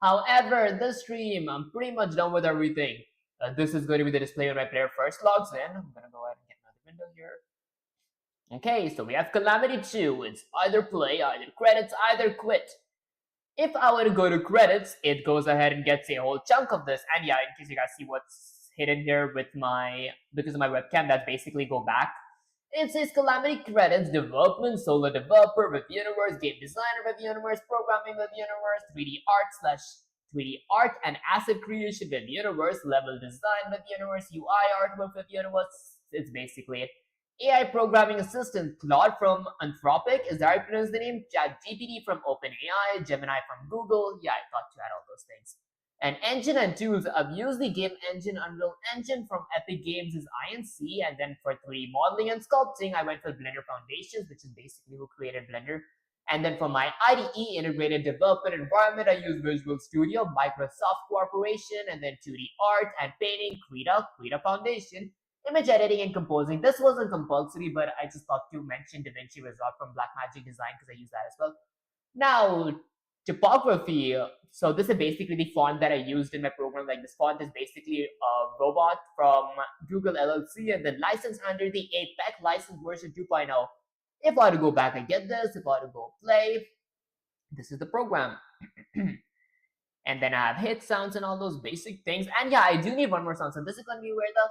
However, this stream, I'm pretty much done with everything. This is going to be the display when my player first logs in. I'm going to go ahead and get another window here. Okay, so we have Calamity 2. It's either play, either credits, either quit. If I were to go to credits, it goes ahead and gets a whole chunk of this. And yeah, in case you guys see what's hidden here with because of my webcam, that's basically go back. It says Calamity Credits, Development, Solo Developer, Web Universe, Game Designer, Web Universe, Programming, Web Universe, 3D Art / 3D Art and Asset Creation, Web Universe, Level Design, Web Universe, UI Artwork, Web Universe. It's basically it. AI Programming Assistant, Claude from Anthropic, is that how I pronounce the name? ChatGPT from OpenAI, Gemini from Google. Yeah, I thought to add all those things. And engine and tools, I've used the game engine, Unreal Engine from Epic Games' INC, and then for 3D modeling and sculpting, I went for Blender Foundations, which is basically who created Blender. And then for my IDE, Integrated Development Environment, I use Visual Studio, Microsoft Corporation, and then 2D Art and Painting, Krita Foundation, Image Editing and Composing. This wasn't compulsory, but I just thought to mention DaVinci Resolve from Blackmagic Design because I use that as well. Now, Typography. So this is basically the font that I used in my program. Like this font is basically a robot from Google LLC, and then licensed under the APEC license version 2.0. If I were to go back and get this, if I were to go play, this is the program. And then I have hit sounds and all those basic things. And yeah, I do need one more sound. So this is gonna be where the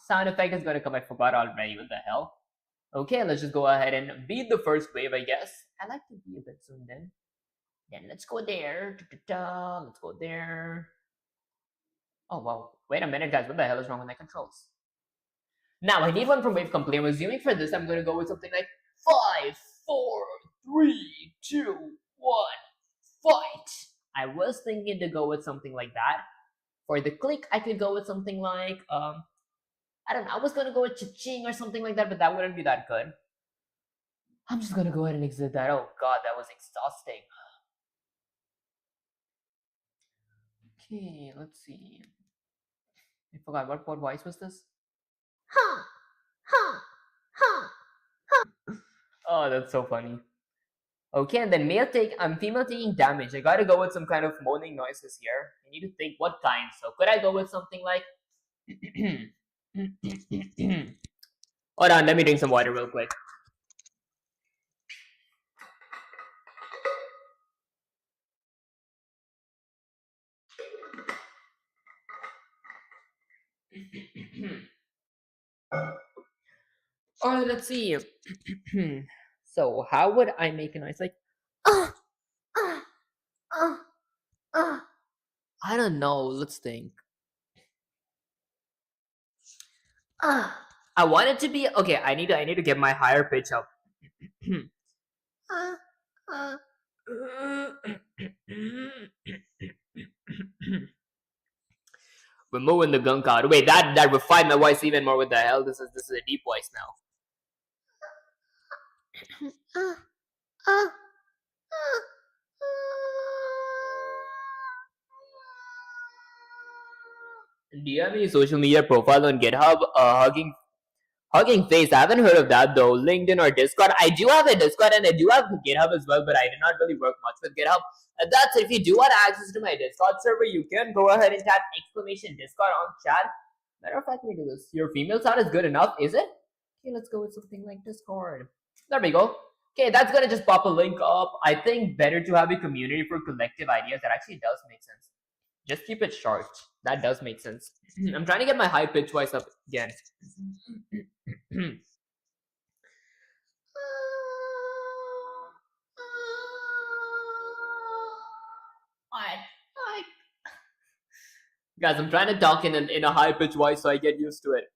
sound effect is gonna come. I forgot already. What the hell? Okay, let's just go ahead and beat the first wave, I guess. I like to be a bit soon then. Then let's go there. Let's go there. Oh wow. Wait a minute, guys. What the hell is wrong with my controls? Now I need one from wave complete. I'm assuming for this I'm gonna go with something like 5, 4, 3, 2, 1, fight. I was thinking to go with something like that. For the click, I could go with something like I don't know. I was gonna go with cha-ching or something like that, but that wouldn't be that good. I'm just gonna go ahead and exit that. Oh god, that was exhausting. Okay, let's see. I forgot what voice was this? Oh, that's so funny. Okay, and then female taking damage. I gotta go with some kind of moaning noises here. I need to think what kind. So could I go with something like hold on, let me drink some water real quick. Alright, let's see. So how would I make a noise like I don't know, let's think. I want it to be okay, I need to get my higher pitch up. Removing the gun card. Wait, that refined my voice even more. What the hell? This is a deep voice now. Do you have any social media profile on GitHub? Hugging Face. I haven't heard of that though. LinkedIn or Discord. I do have a Discord and I do have GitHub as well, but I did not really work much with GitHub. And that's it. If you do want access to my Discord server, you can go ahead and tap exclamation Discord on chat. Matter of fact, let me do this. Your female sound is good enough, is it? Okay, let's go with something like Discord. There we go. Okay, that's gonna just pop a link up. I think better to have a community for collective ideas. That actually does make sense. Just keep it short. That does make sense. I'm trying to get my high pitch voice up again. Guys, I'm trying to talk in a high pitch voice so I get used to it.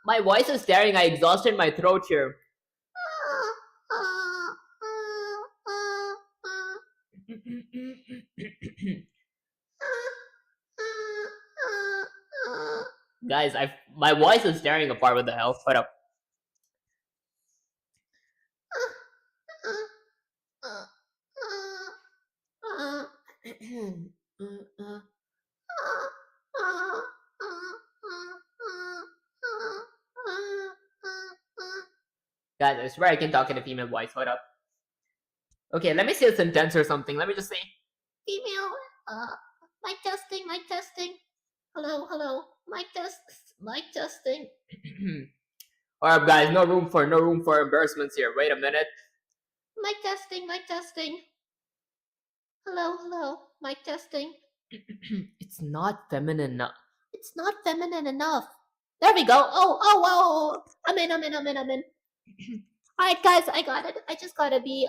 My voice is staring. I exhausted my throat here. Guys, my voice is tearing apart. What the hell? Put up. Guys, I swear I can talk in a female voice. Hold up. Okay, let me say a sentence or something. Let me just say female. Mic testing. Hello. Mic testing. Alright, guys, no room for embarrassments here. Wait a minute. Mic testing. Hello. Mic testing. It's not feminine enough. There we go. Oh. I'm in. Alright, guys, I got it. I just gotta be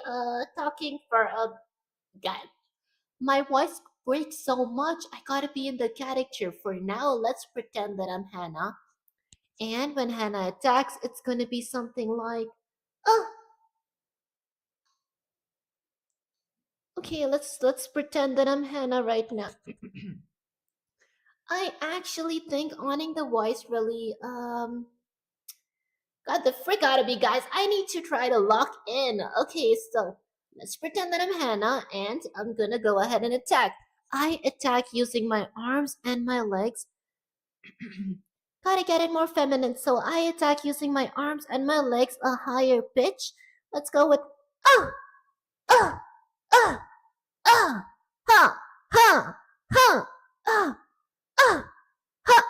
talking for a guy. My voice breaks so much. I gotta be in the character. For now, let's pretend that I'm Hannah. And when Hannah attacks, it's gonna be something like, Okay, let's pretend that I'm Hannah right now. I actually think owning the voice really got the frick out of me, guys. I need to try to lock in. Okay, so let's pretend that I'm Hannah and I'm gonna go ahead and attack. I attack using my arms and my legs. Gotta get it more feminine, so I attack using my arms and my legs a higher pitch. Let's go with ah, ah, ah, ah, ha, ha, ha, ah, ah, ha,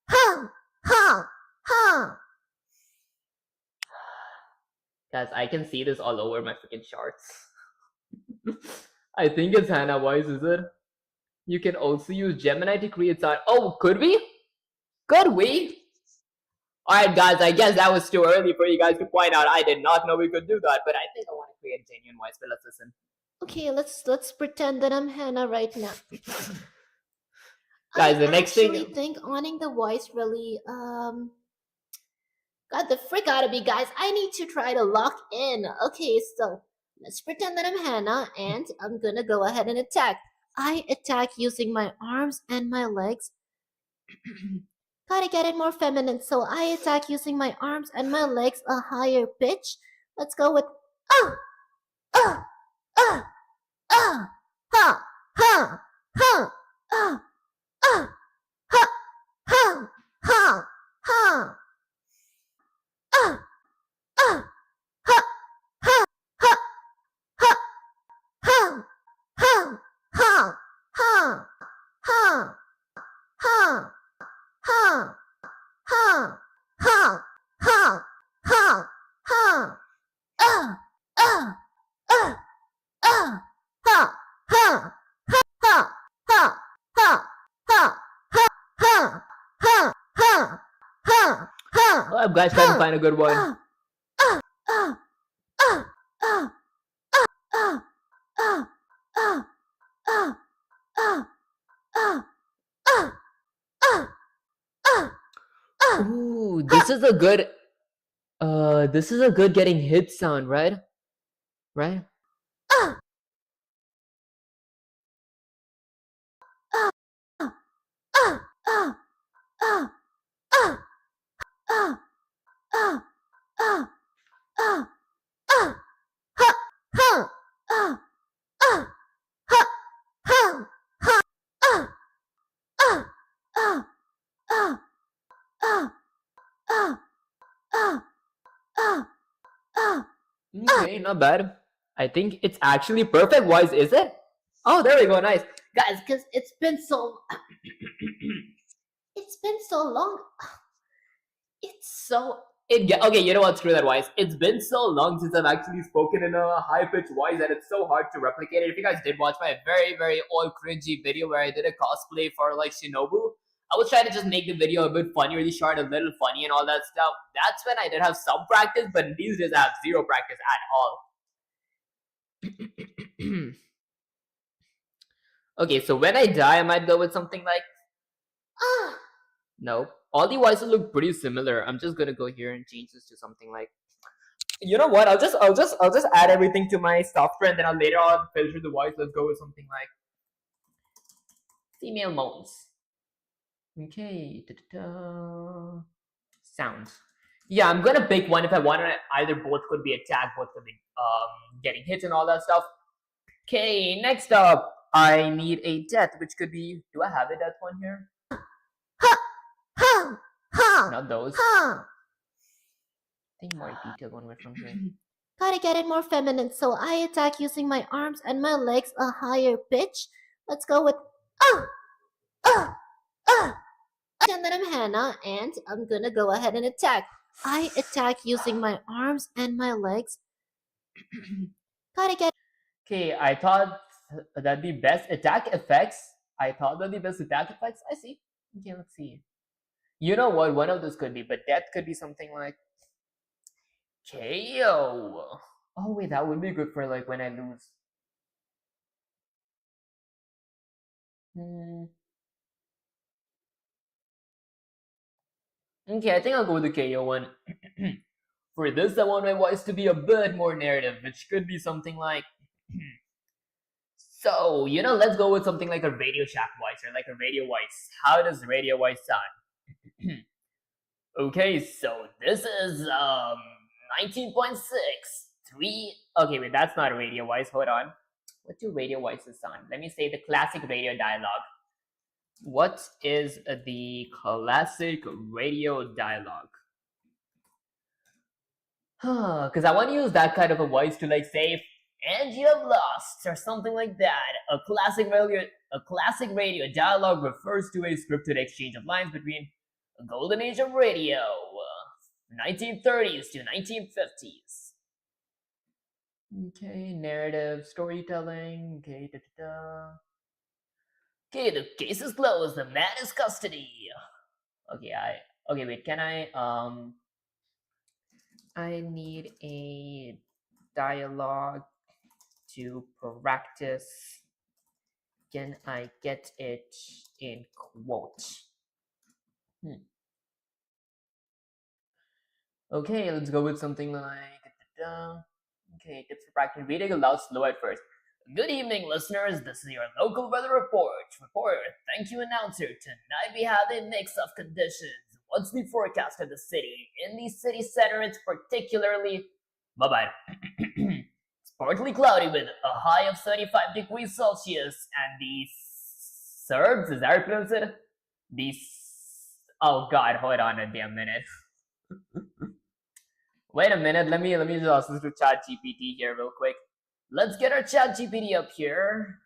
ha, ha, ha. Guys, I can see this all over my freaking charts. I think it's Hannah Wise, is it? You can also use Gemini to create sound. Oh, could we? Could we? Alright, guys, I guess that was too early for you guys to point out. I did not know we could do that, but I think I want to create a genuine voice, but let's listen. Okay, let's pretend that I'm Hannah right now. Guys, the next thing. I actually think owning the voice really got the frick out of me, guys. I need to try to lock in. Okay, so let's pretend that I'm Hannah, and I'm gonna go ahead and attack. I attack using my arms and my legs. Gotta get it more feminine, so I attack using my arms and my legs a higher pitch. Let's go with ah, ah, ah, ah, ha, ha, ha, ah, ah, ha, ha, ha, ha. Ah, ah, ha, ha, ha, ha, ha, ha, ha, ha, ha, ha, ha, ha, ha, ha, ha, ha, ah, ah, ah, ah, ha, ha, ha, ha, ha, ha, ha, ha, ha, ha, ha. Oh, I'm guys trying to find a good one. Ooh, this is a good getting hit sound, right? Right? Okay, not bad. I think it's actually perfect. Wise, is it? Oh, there we go. Nice, Guys, because it's been so long. Okay, you know what? Screw that, Wise. It's been so long since I've actually spoken in a high pitched voice that it's so hard to replicate it. If you guys did watch my very, very old cringy video where I did a cosplay for like Shinobu, I was trying to just make the video a bit funny, really short, a little funny, and all that stuff. That's when I did have some practice, but these days I have zero practice at all. Okay, so when I die, I might go with something like no. All the voices look pretty similar. I'm just gonna go here and change this to something like. You know what? I'll just add everything to my software, and then I'll later on filter the voice. Let's go with something like female moans. Okay. Da-da-da. Sounds. Yeah, I'm gonna pick one if I want it. Either both could be attack, both could be getting hit and all that stuff. Okay, next up, I need a death, which could be. Do I have a death one here? Not those. I think more detailed one from here. Gotta get it more feminine, so I attack using my arms and my legs a higher pitch. Let's go with And then I'm Hannah, and I'm gonna go ahead and attack. I attack using my arms and my legs. Gotta get. Okay, I thought that the best attack effects. I see. Okay, let's see. You know what? One of those could be, but death could be something like KO. Oh wait, that would be good for like when I lose. Okay, I think I'll go with the KO one. For this, I want my voice to be a bit more narrative, which could be something like. So, let's go with something like a Radio Shack voice or like a radio voice. How does radio voice sound? Okay, so this is 19.6. 3. Okay, wait, that's not a radio voice. Hold on. What do radio voices sound? Let me say the classic radio dialogue. What is the classic radio dialogue? Because I want to use that kind of a voice to like say, "And you have lost" or something like that. A classic radio dialogue refers to a scripted exchange of lines between a golden age of radio, 1930s to 1950s. Okay, narrative, storytelling. Okay, da, da, da. Okay, the case is closed. The man is custody. Okay, wait. Can I need a dialogue to practice. Can I get it in quote? Okay, let's go with something like. Okay, tips for practice reading aloud slow at first. Good evening, listeners. This is your local weather report. Thank you, announcer. Tonight we have a mix of conditions. What's the forecast of the city? In the city center, it's particularly. Bye bye. It's partly cloudy with a high of 35 degrees Celsius, and the Serbs, is that how you pronounce it? Oh god, hold on a damn minute. Wait a minute, let me just ask this to ChatGPT here real quick. Let's get our ChatGPT up here.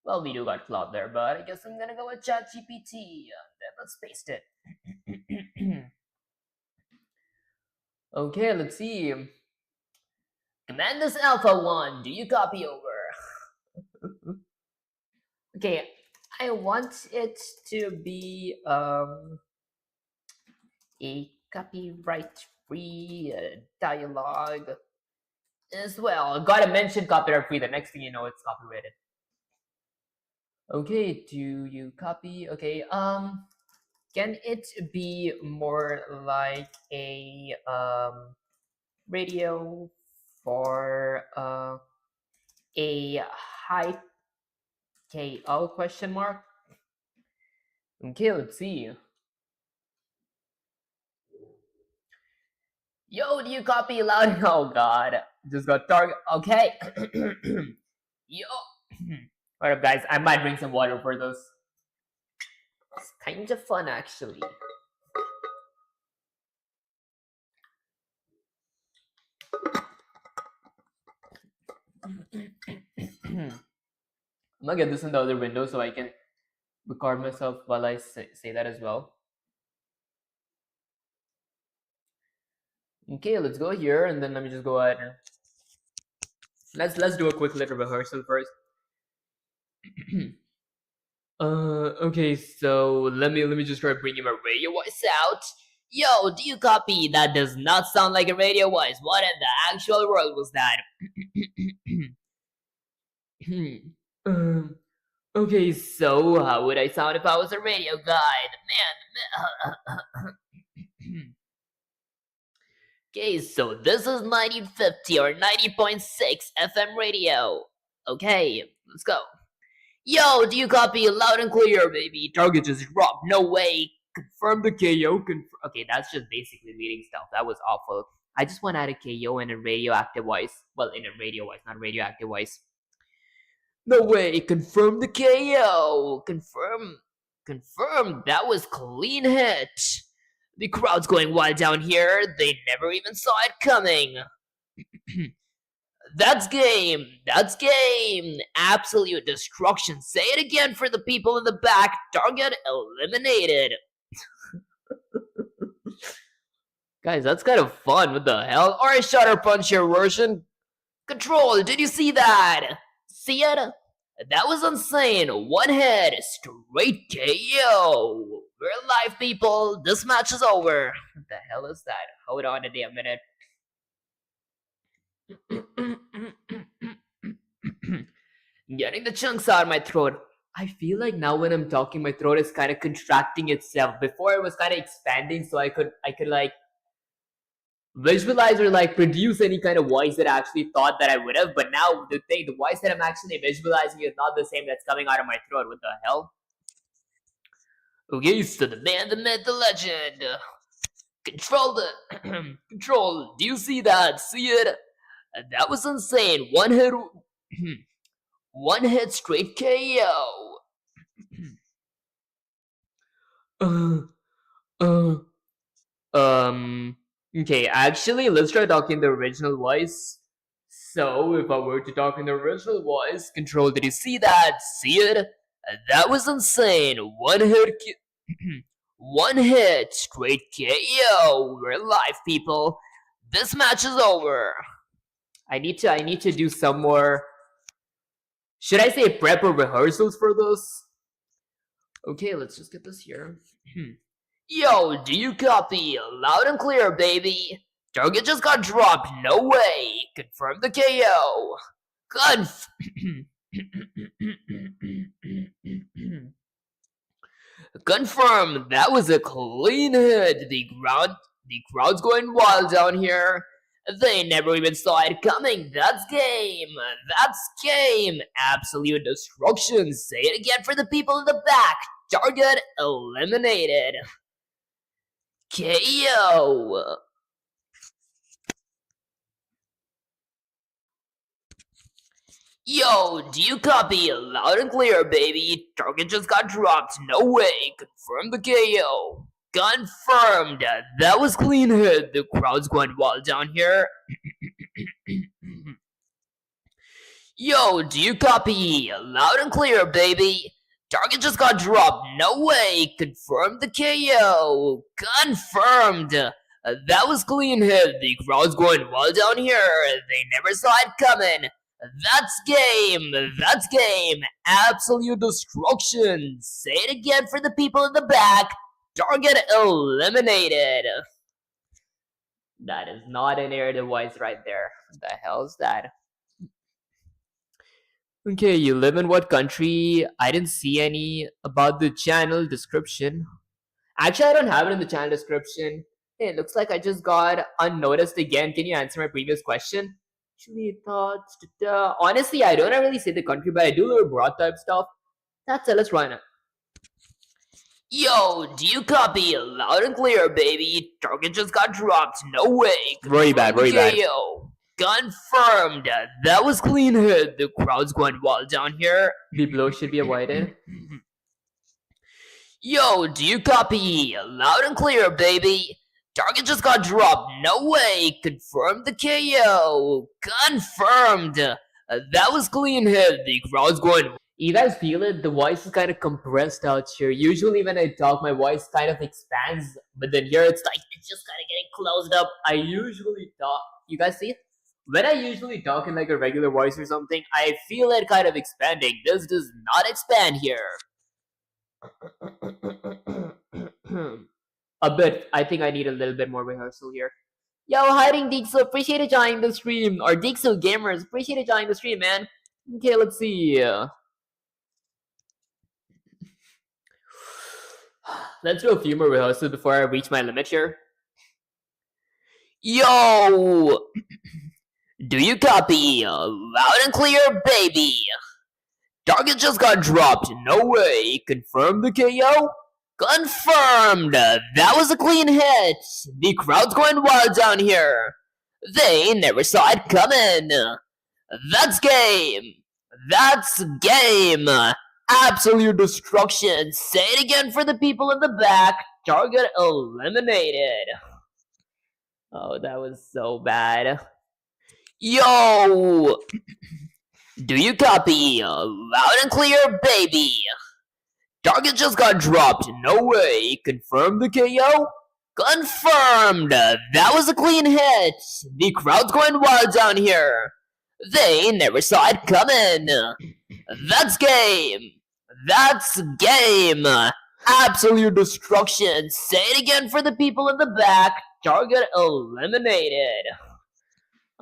Well, we do got cloud there, but I guess I'm gonna go with ChatGPT. Then let's paste it. Okay, let's see. Command this Alpha 1. Do you copy over? Okay, I want it to be a copyright-free dialogue as well. Gotta mention copyright-free. The next thing you know, it's copyrighted. Okay, do you copy? Okay, can it be more like a radio for a high KO question mark? Okay, let's see. Yo, do you copy loud? Oh god, just got target. Okay. Yo. What up, guys? I might drink some water for this. It's kind of fun, actually. I'm gonna get this in the other window so I can record myself while I say that as well. Okay, let's go here, and then let me just go ahead and let's do a quick little rehearsal first. Okay, so let me just try bringing my radio voice out. Yo, do you copy? That does not sound like a radio voice. What in the actual world was that? Okay, so how would I sound if I was a radio guy? Okay, so this is 1950 or 90.6 FM radio. Okay, let's go. Yo, do you copy loud and clear, baby? Target just dropped. No way. Confirm the KO. Okay, that's just basically reading stuff. That was awful. I just want to add a KO in a radioactive voice. Well, in a radio voice, not radioactive voice. No way. Confirm the KO. Confirm. That was clean hit. The crowd's going wild down here. They never even saw it coming. That's game. Absolute destruction. Say it again for the people in the back. Target eliminated. Guys, that's kind of fun. What the hell? Alright, Shutter Punch your version. Control, did you see that? See it? That was insane. One hit, straight KO. We're live, people. This match is over. What the hell is that? Hold on a damn minute. Getting the chunks out of my throat. I feel like now when I'm talking, my throat is kind of contracting itself. Before it was kind of expanding, so I could like visualize or like produce any kind of voice that I actually thought that I would have. But now the voice that I'm actually visualizing is not the same that's coming out of my throat. What the hell? Okay, so the man, the myth, the legend. Control. Do you see that? See it? That was insane. One hit straight KO. Uh, uh, okay, actually, let's try talking the original voice. So, if I were to talk in the original voice, Control, did you see that? See it? That was insane. One hit, straight KO. We're live, people. This match is over. I need to do some more. Should I say prep or rehearsals for this? Okay, let's just get this here. Yo, do you copy? Loud and clear, baby. Target just got dropped. No way. Confirm the KO. Confirm. That was a clean hit. The crowd's going wild down here. They never even saw it coming. That's game. That's game. Absolute destruction. Say it again for the people in the back. Target eliminated. KO. Yo, do you copy? Loud and clear, baby. Target just got dropped. No way. Confirm the KO. Confirmed. That was clean hit. The crowd's going wild down here. Yo, do you copy? Loud and clear, baby. Target just got dropped. No way. Confirmed the KO. Confirmed. That was clean hit. The crowd's going wild down here. They never saw it coming. That's game. That's game. Absolute destruction. Say it again for the people in the back. Target eliminated. That is not an air device right there. What the hell is that? Okay, you live in what country? I didn't see any about the channel description. Actually, I don't have it in the channel description. Hey, it looks like I just got unnoticed again. Can you answer my previous question? Actually, thoughts. Honestly, I don't really say the country, but I do little broad type stuff. That's it. Let's run it. Yo, do you copy? Loud and clear, baby. Target just got dropped. No way. Very bad, very bad. KO. Confirmed. That was clean hit. The crowd's going wild down here. The blow should be avoided. Yo, do you copy? Loud and clear, baby. Target just got dropped. No way. Confirmed the KO. Confirmed. That was clean hit. The crowd's going. You guys feel it? The voice is kind of compressed out here. Usually when I talk, my voice kind of expands. But then here it's like, it's just kind of getting closed up. I usually talk. You guys see it? When I usually talk in like a regular voice or something, I feel it kind of expanding. This does not expand here. A bit. I think I need a little bit more rehearsal here. Yo, hiding Dixo, appreciate it joining the stream. Or Dixo gamers, appreciate it joining the stream, man. Okay, let's see. Let's do a few more rehearsals before I reach my limit here. Yo! Do you copy? Loud and clear, baby. Target just got dropped. No way. Confirm the KO? Confirmed. That was a clean hit. The crowd's going wild down here. They never saw it coming. That's game. That's game. Absolute destruction. Say it again for the people in the back. Target eliminated. Oh, that was so bad. Yo! Do you copy? Loud and clear, baby. Target just got dropped. No way. Confirm the KO? Confirmed. That was a clean hit. The crowd's going wild down here. They never saw it coming. That's game. That's game. Absolute destruction. Say it again for the people in the back. Target eliminated.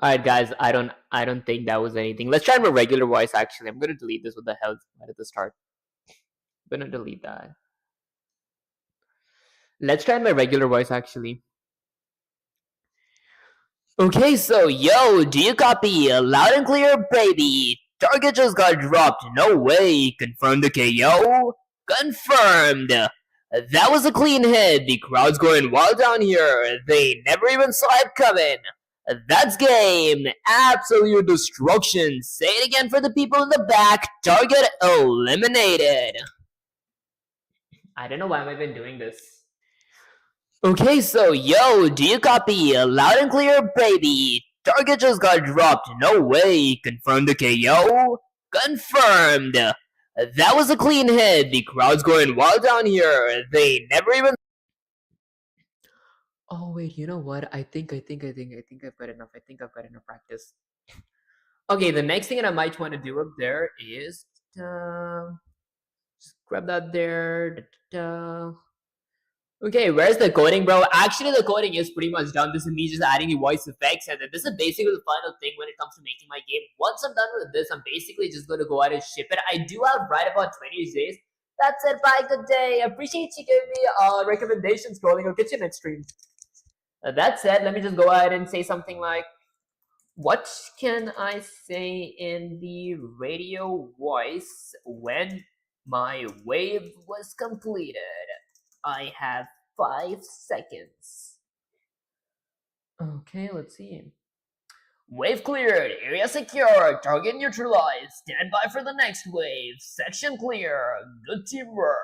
Alright guys, I don't think that was anything. Let's try my regular voice actually. I'm gonna delete this. What the hell right at the start. I'm gonna delete that. Let's try my regular voice actually. Okay, so yo, do you copy? Loud and clear, baby. Target just got dropped. No way. Confirm the KO? Confirmed. That was a clean hit. The crowd's going wild down here. They never even saw it coming. That's game. Absolute destruction. Say it again for the people in the back. Target eliminated. I don't know why am I even doing this. Okay, so yo, do you copy? Loud and clear, baby. Target just got dropped. No way. Confirmed the KO? Confirmed. That was a clean hit. The crowd's going wild down here. They never even. Oh wait, you know what? I think I've got enough. I think I've got enough practice. Okay, the next thing that I might want to do up there is just grab that there. Okay, where's the coding, bro? Actually, the coding is pretty much done. This is me just adding the voice effects, and then this is basically the final thing when it comes to making my game. Once I'm done with this, I'm basically just going to go out and ship it. I do have right about 20 days. That's it. Bye. Good day. Appreciate you giving me recommendations, scrolling. I'll get you next stream. That said, let me just go ahead and say something like, what can I say in the radio voice when my wave was completed? I have 5 seconds. Okay, let's see. Wave cleared, area secure, target neutralized, stand by for the next wave, section clear, good teamwork.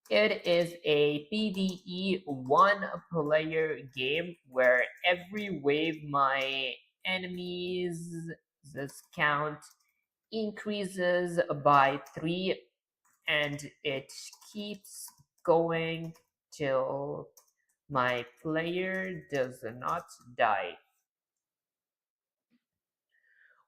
It is a PvE 1-player game where every wave my enemies' count increases by 3 and it keeps going till my player does not die.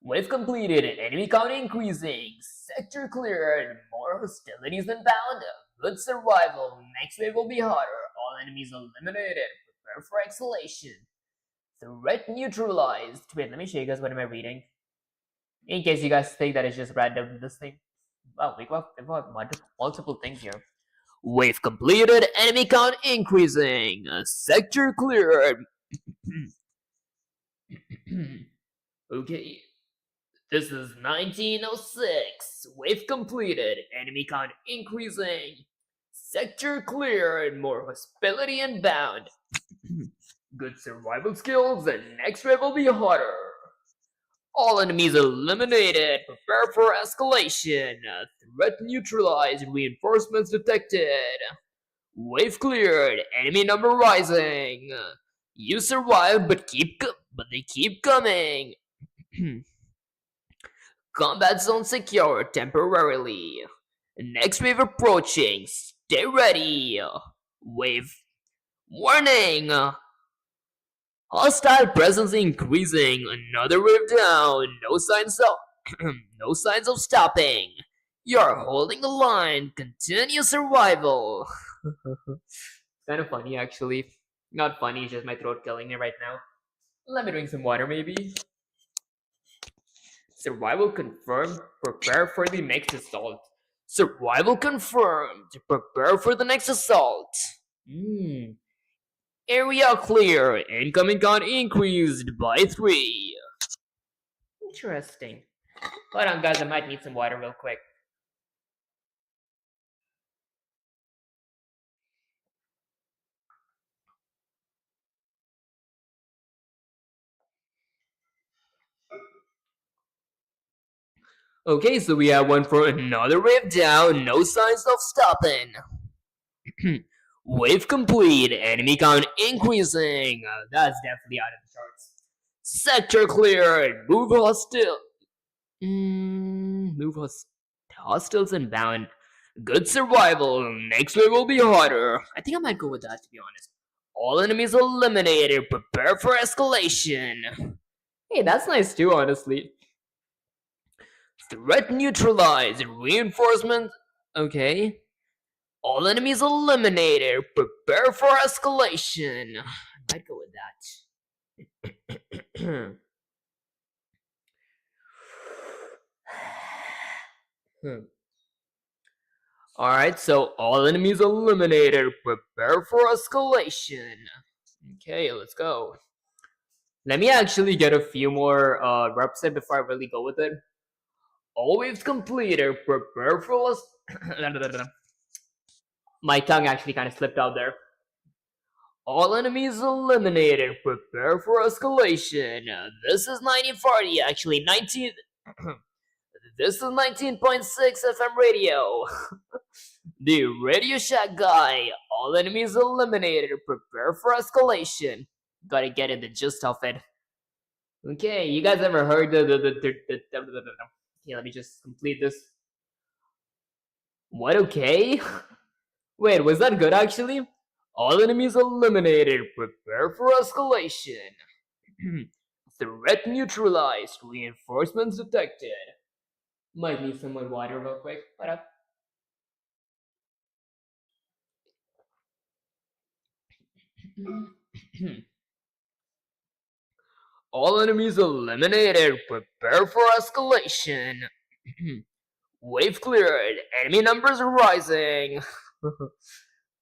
Wave completed, enemy count increasing, sector cleared, more hostilities inbound, good survival, next wave will be harder, all enemies eliminated, prepare for exhalation, threat neutralized. Wait, let me show you guys what am I reading. In case you guys think that it's just random, this thing. Wow, we got multiple things here. Wave completed, enemy count increasing, sector cleared. Okay, this is 1906. Wave completed, enemy count increasing, sector cleared, more hostility inbound. Good survival skills, and next wave will be harder. All enemies eliminated. Prepare for escalation. Threat neutralized. Reinforcements detected. Wave cleared. Enemy number rising. You survived, but they keep coming. Combat zone secure temporarily. Next wave approaching. Stay ready. Wave warning. Hostile presence increasing. Another wave down. No signs of stopping. You're holding the line. Continue survival. Kind of funny, actually. Not funny, it's just my throat killing me right now. Let me drink some water, maybe. Survival confirmed. Prepare for the next assault. Survival confirmed. Prepare for the next assault. Area clear. Incoming count increased by 3. Interesting. Hold on, guys. I might need some water real quick. Okay, so we have one for another wave down. No signs of stopping. Wave complete. Enemy count increasing. That's definitely out of the charts. Sector cleared. Move hostile. Hostiles inbound. Good survival. Next wave will be harder. I think I might go with that, to be honest. All enemies eliminated. Prepare for escalation. Hey, that's nice too, honestly. Threat neutralized. Reinforcement. Okay. All enemies eliminated. Prepare for escalation. I might go with that. Alright, so all enemies eliminated. Prepare for escalation. Okay, let's go. Let me actually get a few more reps in before I really go with it. All waves completed. Prepare for My tongue actually kind of slipped out there. All enemies eliminated. Prepare for escalation. This is 1940, actually 19. This is 19.6 FM radio. The Radio Shack guy. All enemies eliminated. Prepare for escalation. Gotta get in the gist of it. Okay, you guys ever heard Okay, let me just complete this. What, okay? Wait, was that good actually? All enemies eliminated. Prepare for escalation. Threat neutralized. Reinforcements detected. Might need some more water real quick. What up? All enemies eliminated. Prepare for escalation. Wave cleared. Enemy numbers rising.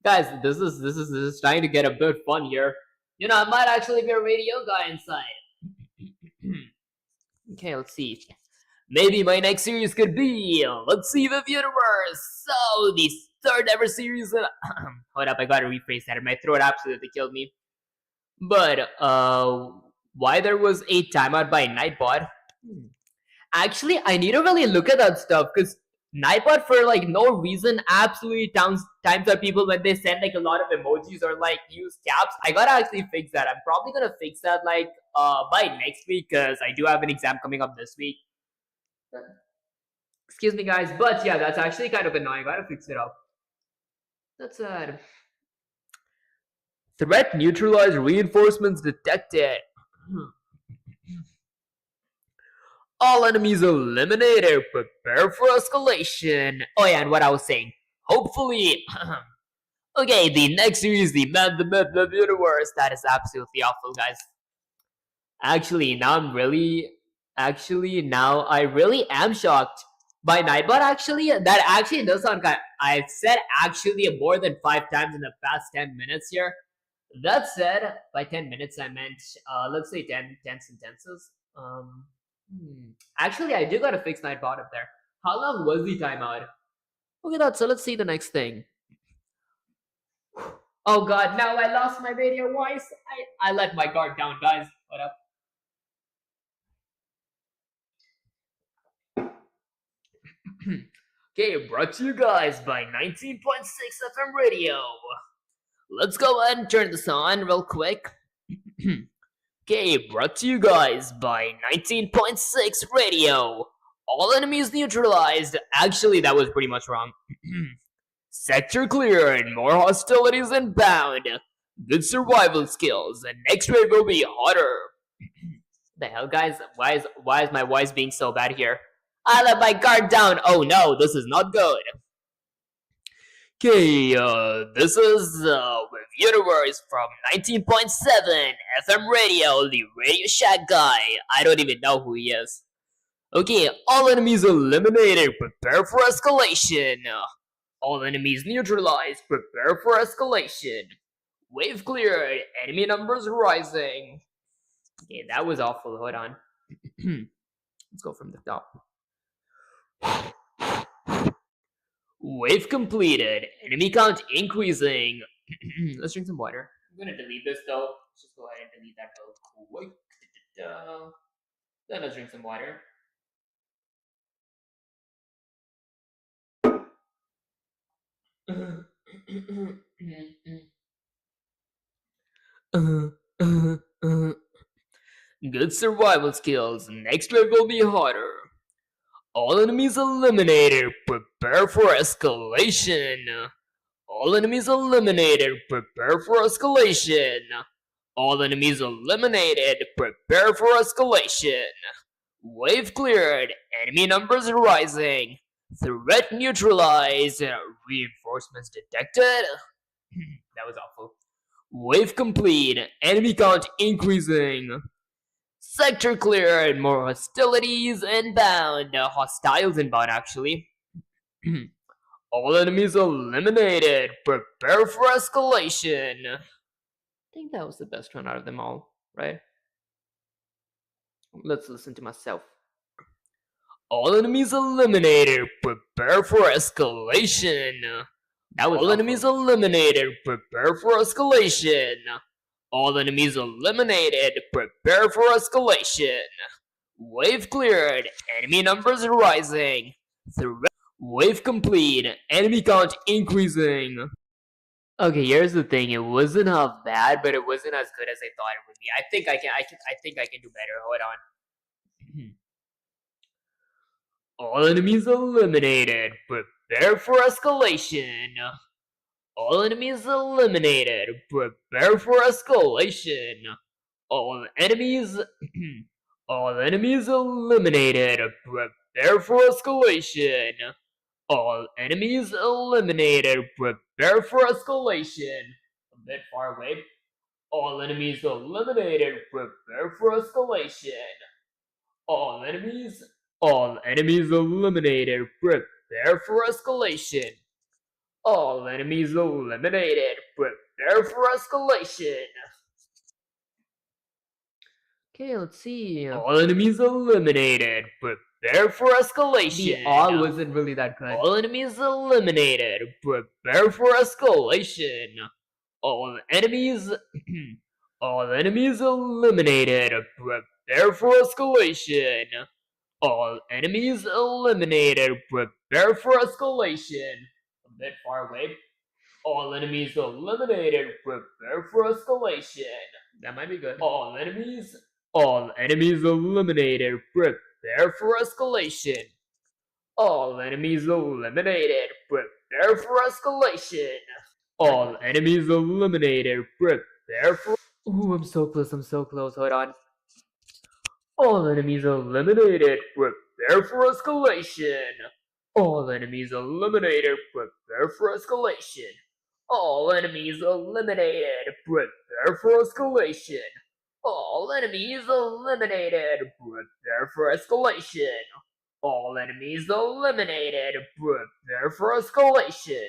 Guys, this is trying to get a bit fun here. You know, I might actually be a radio guy inside. Okay, let's see. Maybe my next series could be Let's See the Universe. So the third ever series. Hold up, I gotta rephrase that. My throat absolutely killed me. But why there was a timeout by Nightbot? Actually, I need to really look at that stuff because Nightbot for like no reason absolutely times out people when they send like a lot of emojis or like use caps. I gotta actually fix that. I'm probably gonna fix that like by next week because I do have an exam coming up this week. Excuse me, guys, but yeah, that's actually kind of annoying. I gotta fix it up. That's sad. Threat neutralized. Reinforcements detected. All enemies eliminated. Prepare for escalation. Oh yeah, and what I was saying. Hopefully, okay, the next series, the universe. That is absolutely awful, guys. Actually, now I really am shocked by Nightbot. Actually, that actually does sound kind. I've said actually more than 5 times in the past 10 minutes here. That said, by 10 minutes I meant let's say 10 sentences. Actually, I do gotta fix Nightbot up there. How long was the timeout? Okay, so let's see the next thing. Oh god, now I lost my radio voice. I let my guard down, guys. What up? Okay, brought to you guys by 19.6 FM radio. Let's go ahead and turn this on real quick. Okay, brought to you guys by 19.6 radio. All enemies neutralized. Actually, that was pretty much wrong. Sector cleared. More hostilities inbound. Good survival skills. The next wave will be hotter. The hell, guys? Why is my voice being so bad here? I let my guard down. Oh no, this is not good. Okay, this is with Universe from 19.7 FM radio, the Radio Shack guy. I don't even know who he is. Okay, all enemies eliminated. Prepare for escalation. All enemies neutralized. Prepare for escalation. Wave cleared. Enemy numbers rising. Okay, that was awful. Hold on. Let's go from the top. Wave completed. Enemy count increasing. Let's drink some water. I'm gonna delete this though. Let's just go ahead and delete that real quick. Then let's drink some water. Good survival skills. Next wave will be harder. All enemies eliminated. Prepare for escalation. All enemies eliminated. Prepare for escalation. All enemies eliminated. Prepare for escalation. Wave cleared. Enemy numbers rising. Threat neutralized. Reinforcements detected. That was awful. Wave complete. Enemy count increasing. Sector cleared. More hostilities inbound. Hostiles inbound, actually. All enemies eliminated. Prepare for escalation. I think that was the best one out of them all, right? Let's listen to myself. All enemies eliminated. Prepare for escalation. All enemies eliminated. Prepare for escalation. All enemies eliminated. Prepare for escalation. Wave cleared. Enemy numbers rising. Wave complete. Enemy count increasing. Okay, here's the thing. It wasn't half bad, but it wasn't as good as I thought it would be. I think I can do better. Hold on. All enemies eliminated. Prepare for escalation. All enemies eliminated. Prepare for escalation. All enemies all enemies eliminated. Prepare for escalation. All enemies eliminated. Prepare for escalation. A bit far away. All enemies eliminated. Prepare for escalation. All enemies eliminated. Prepare for escalation. All enemies eliminated. Prepare for escalation. Okay, let's see. All enemies eliminated. Prepare for escalation. The all wasn't really that good. All enemies eliminated. Prepare for escalation. All enemies all enemies eliminated. Prepare for escalation. All enemies eliminated. Prepare for escalation. A bit far away. All enemies eliminated. Prepare for escalation. That might be good. All enemies eliminated. Prepare for escalation. All enemies eliminated. Prepare for escalation. All enemies eliminated. Prepare for. Ooh, I'm so close. Hold on. All enemies eliminated. Prepare for escalation. All enemies eliminated. Prepare for escalation. All enemies eliminated. Prepare for escalation. All enemies eliminated. Prepare for escalation. All enemies eliminated. Prepare for escalation.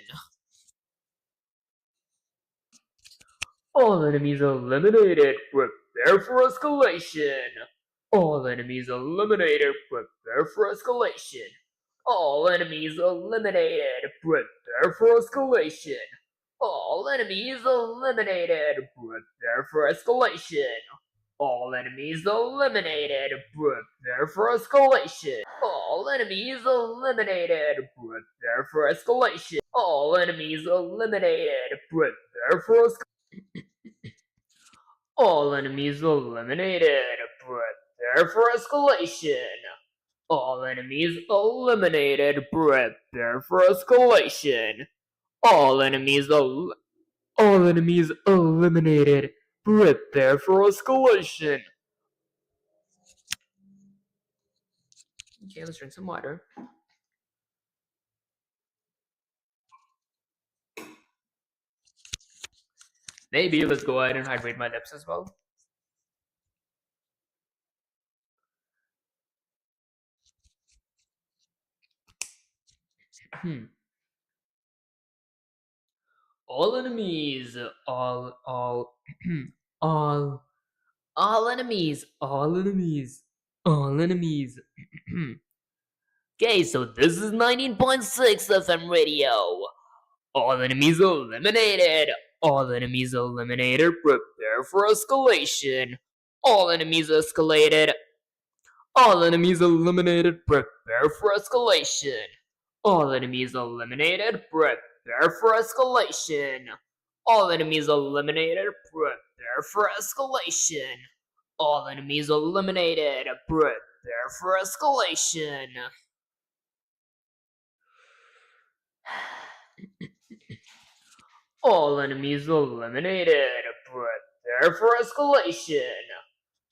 All enemies eliminated. Prepare for escalation. All enemies eliminated. Prepare for escalation. All enemies eliminated. Prepare for escalation. All enemies eliminated. Prepare for escalation. All enemies eliminated. Prepare for escalation. All enemies eliminated. Prepare for escalation. All enemies eliminated. Prepare for escalation. All enemies eliminated. Prepare for escalation. All enemies eliminated. Prepare for escalation. All enemies eliminated. Prepare for escalation. Okay, let's drink some water. Maybe let's go ahead and hydrate my lips as well. All enemies, all enemies. Okay, so this is 19.6 FM radio. All enemies eliminated. All enemies eliminated. Prepare for escalation. All enemies escalated. All enemies eliminated. Prepare for escalation. All enemies eliminated. Prepare for escalation. All enemies eliminated. Prepare for escalation. All enemies eliminated. Prepare for escalation. All enemies eliminated. Prepare for escalation.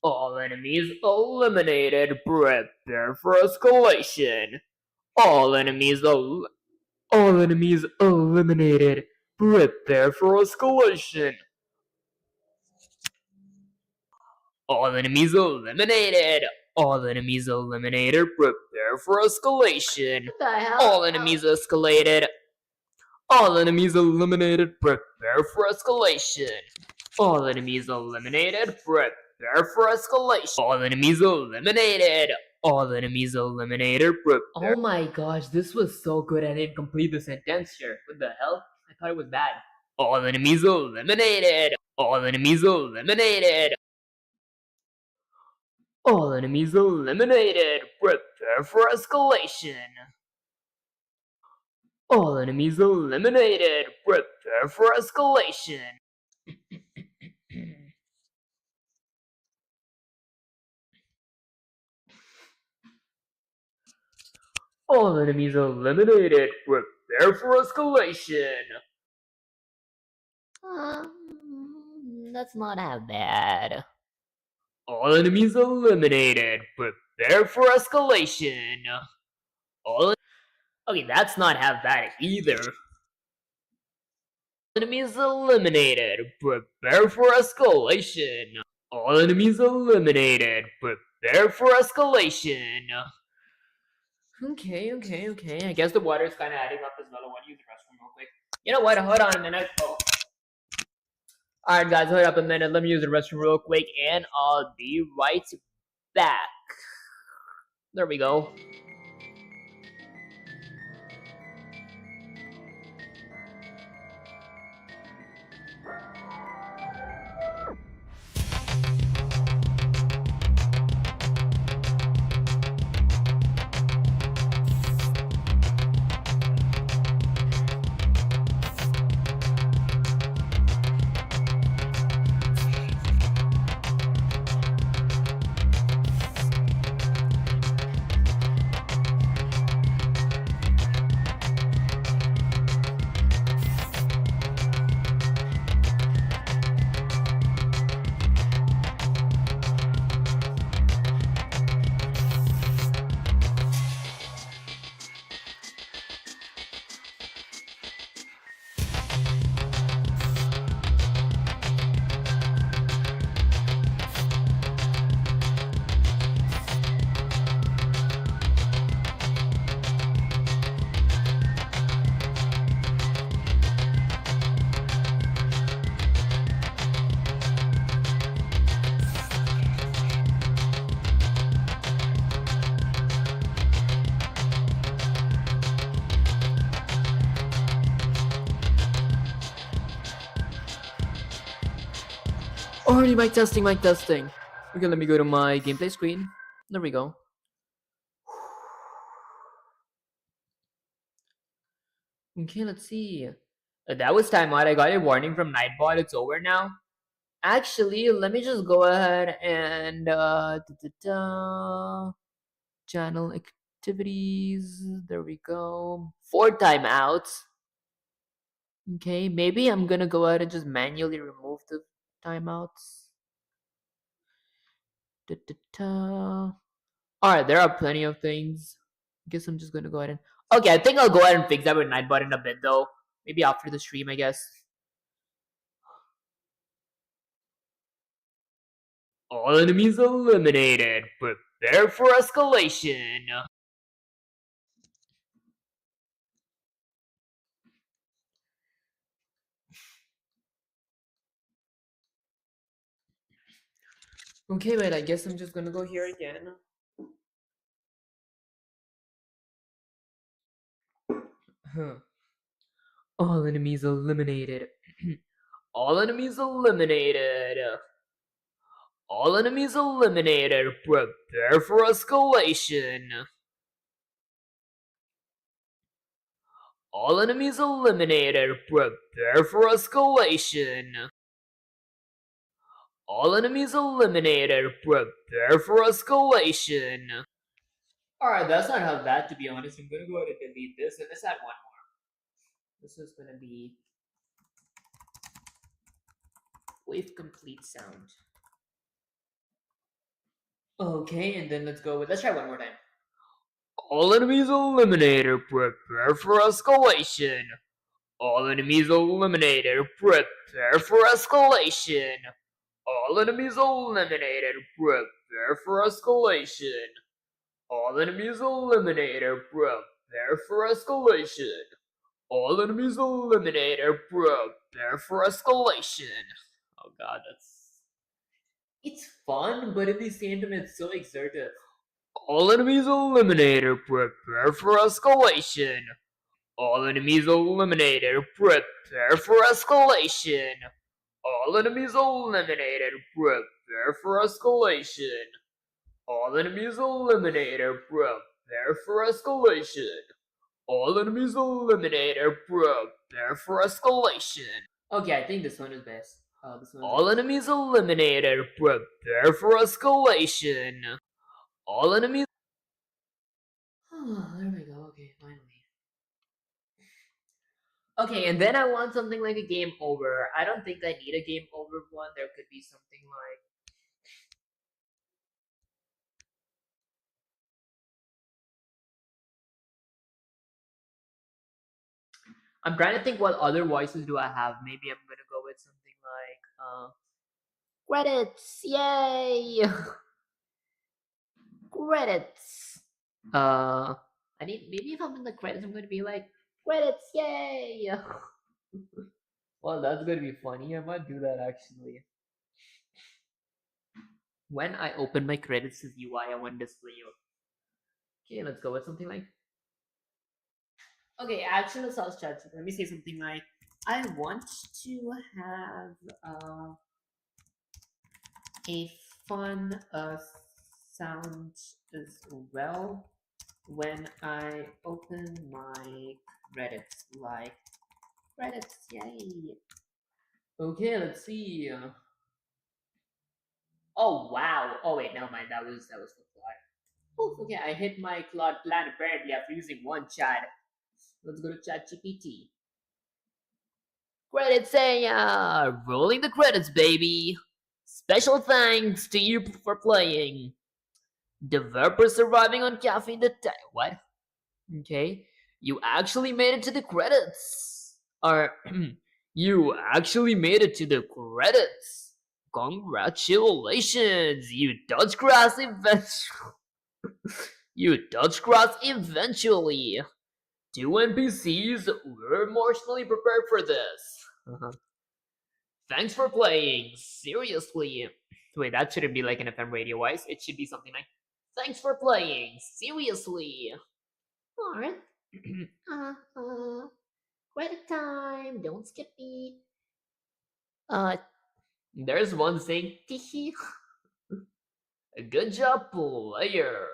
All enemies eliminated. Prepare for escalation. All enemies eliminated. Prepare for escalation. All enemies eliminated. All enemies eliminated. Prepare for escalation. What the hell? All enemies escalated. All enemies eliminated. Prepare for escalation. All enemies eliminated. Prepare for escalation. All enemies eliminated. All enemies eliminated. Prepare. Oh my gosh, this was so good. I didn't complete the sentence here. What the hell? I thought it was bad. All enemies eliminated. All enemies eliminated. All enemies eliminated. Prepare for escalation. All enemies eliminated. Prepare for escalation. All enemies eliminated. Prepare for escalation. That's not half bad. All enemies eliminated. Prepare for escalation. Okay, that's not half bad either. Enemies eliminated. Prepare for escalation. All enemies eliminated. Prepare for escalation. Okay. I guess the water's kind of adding up as well. I want to use the restroom real quick. You know what? Hold on a minute. Oh. Alright, guys, hold up a minute. Let me use the restroom real quick, and I'll be right back. There we go. Already mic testing. Okay, let me go to my gameplay screen. There we go. Okay, let's see. That was timeout. I got a warning from Nightbot. It's over now. Actually, let me just go ahead and channel activities. There we go. 4 timeouts. Okay, maybe I'm gonna go ahead and just manually remove the timeouts. Alright, there are plenty of things. Guess I'm just gonna go ahead and... Okay, I think I'll go ahead and fix that with Nightbot in a bit though. Maybe after the stream, I guess. All enemies eliminated. Prepare for escalation. Okay, wait, I guess I'm just gonna go here again. All enemies eliminated. All enemies eliminated. All enemies eliminated. Prepare for escalation. All enemies eliminated. Prepare for escalation. All enemies eliminated. Prepare for escalation. Alright, that's not how bad, to be honest. I'm gonna go ahead and delete this, and let's add one more. This is gonna be wave complete sound. Okay, and then let's try one more time. All enemies eliminated. Prepare for escalation. All enemies eliminated. Prepare for escalation. All enemies eliminated. Prepare for escalation. All enemies eliminated. Prepare for escalation. All enemies eliminated. Prepare for escalation. Oh god, it's fun, but at the same time it's so exertive. All enemies eliminated. Prepare for escalation. All enemies eliminated. Prepare for escalation. All enemies eliminated. Prepare for escalation. All enemies eliminated. Prepare for escalation. All enemies eliminated. Prepare for escalation. Okay, I think this one is best. This one's All enemies eliminated. Prepare for escalation. All enemies. there we go. Okay, finally. Okay, and then I want something like a game over. I don't think I need a game over one. There could be something like. I'm trying to think what other voices do I have. Maybe I'm gonna go with something like Credits! Yay! Credits! I need maybe if I'm in the credits I'm gonna be like Credits! Yay! well that's gonna be funny. I might do that actually. When I open my credits as UI I want to display you. Okay, let's go with something like okay, actually let's ask ChatGPT. Let me say something like I want to have a fun sound as well when I open my credits, like credits, yay. Okay, let's see. Oh wow. Oh wait, never mind. That was for Claude. Oof, okay, I hit my Claude plan apparently after using one chat. Let's go to ChatGPT. Credits say, rolling the credits, baby. Special thanks to you for playing. Developer surviving on caffeine. What? Okay, you actually made it to the credits. Or you actually made it to the credits. Congratulations, you touch grass eventually. You touch grass eventually. 2 NPCs were emotionally prepared for this. Thanks for playing. Seriously. Wait, that shouldn't be like an FM radio voice. It should be something like, thanks for playing. Seriously. Alright. Credit time! Don't skip me. There's one saying, teehee. Good job, player.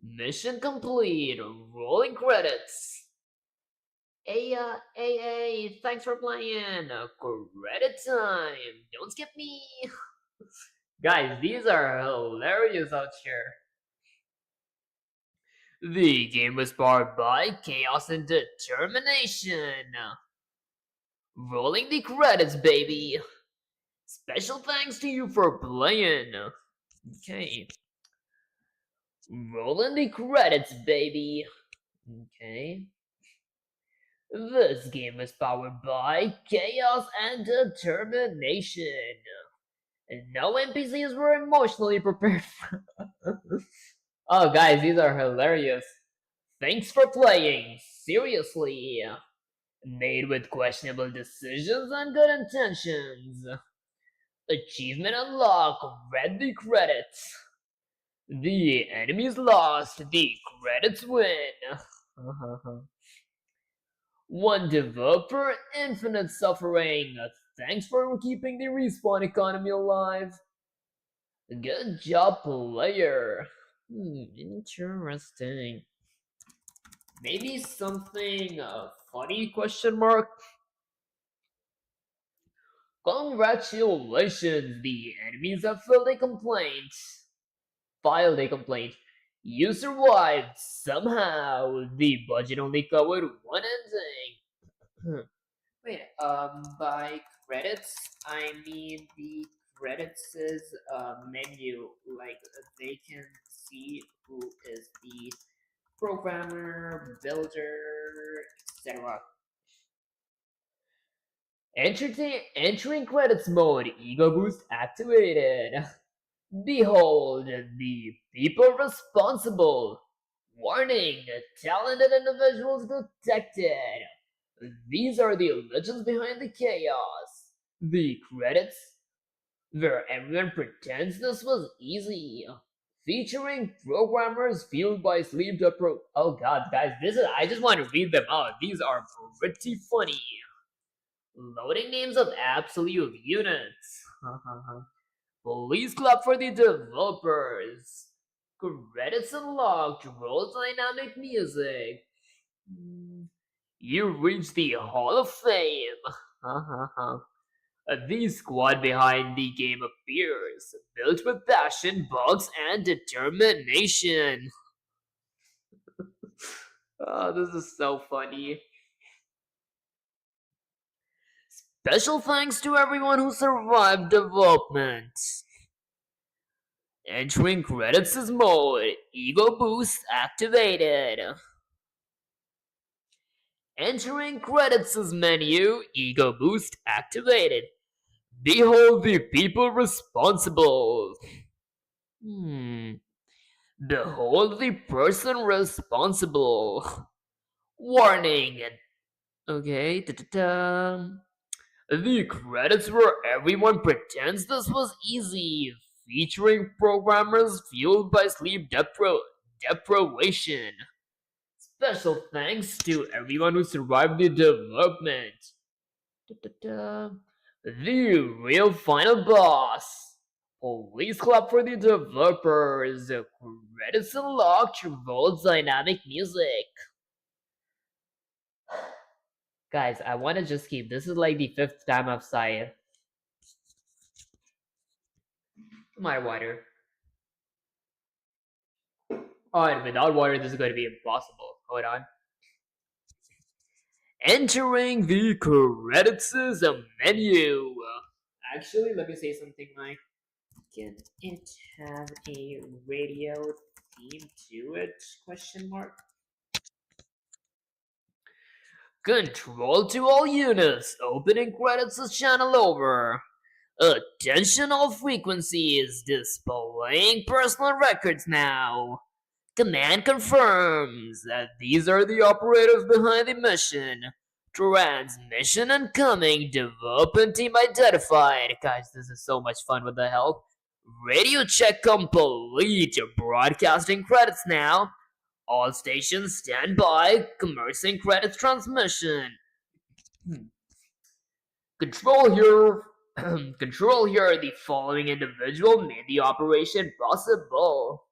Mission complete. Rolling credits. Hey, thanks for playing. Credit time. Don't skip me. Guys, these are hilarious out here. The game was powered by chaos and determination. Rolling the credits, baby. Special thanks to you for playing. Okay. Rolling the credits, baby. Okay. This game was powered by chaos and determination. And no NPCs were emotionally prepared for. Oh, guys, these are hilarious. Thanks for playing. Seriously. Made with questionable decisions and good intentions. Achievement unlocked. Read the credits. The enemies lost. The credits win. One developer, infinite suffering. Thanks for keeping the respawn economy alive. Good job, player. Interesting. Maybe something funny? Question mark. Congratulations, the enemies have filed a complaint. You survived somehow. The budget only covered one ending. Wait, by credits, I mean the credits is menu. Like they can see who is the programmer, builder, etc. Entering credits mode. Ego boost activated. Behold the people responsible. Warning, talented individuals detected. These are the legends behind the chaos. The credits, where everyone pretends this was easy. Featuring programmers fueled by sleep depro. Oh god, guys, I just want to read them out. These are pretty funny. Loading names of absolute units. Please clap for the developers. Credits unlocked. Roll dynamic music. You reach the Hall of Fame. The squad behind the game appears, built with passion, bugs, and determination. Oh, this is so funny. Special thanks to everyone who survived development. Entering credits is mode. Ego boost activated. Entering credits is menu. Ego boost activated. Behold the people responsible. Behold the person responsible. Warning. Okay. Da-da-da. The credits where everyone pretends this was easy, featuring programmers fueled by sleep deprivation. Special thanks to everyone who survived the development. Da-da-da. The real final boss. Please clap for the developers. Credits unlocked. Roll dynamic music. Guys, I want to just keep. This is like the 5th time I've sighed. My water. Alright, without water, this is going to be impossible. Hold on. Entering the credits is a menu. Actually, let me say something like, can it have a radio theme to it? Question mark. Control to all units. Opening credits is channel over. Attention all frequencies. Displaying personal records now. Command confirms that these are the operators behind the mission. Transmission incoming. Development team identified. Guys, this is so much fun. What the hell? Radio check complete. Broadcasting credits now. All stations stand by. Commencing credits transmission. Control here. Control here. The following individual made the operation possible.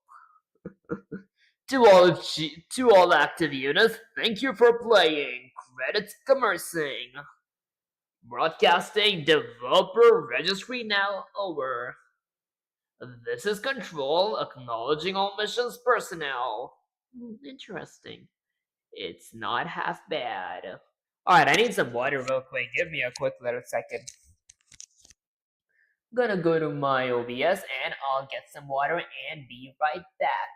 To all active units, thank you for playing. Credits commencing. Broadcasting developer registry now over. This is Control, acknowledging all missions personnel. Interesting. It's not half bad. Alright, I need some water real quick. Give me a quick little second. Gonna go to my OBS and I'll get some water and be right back.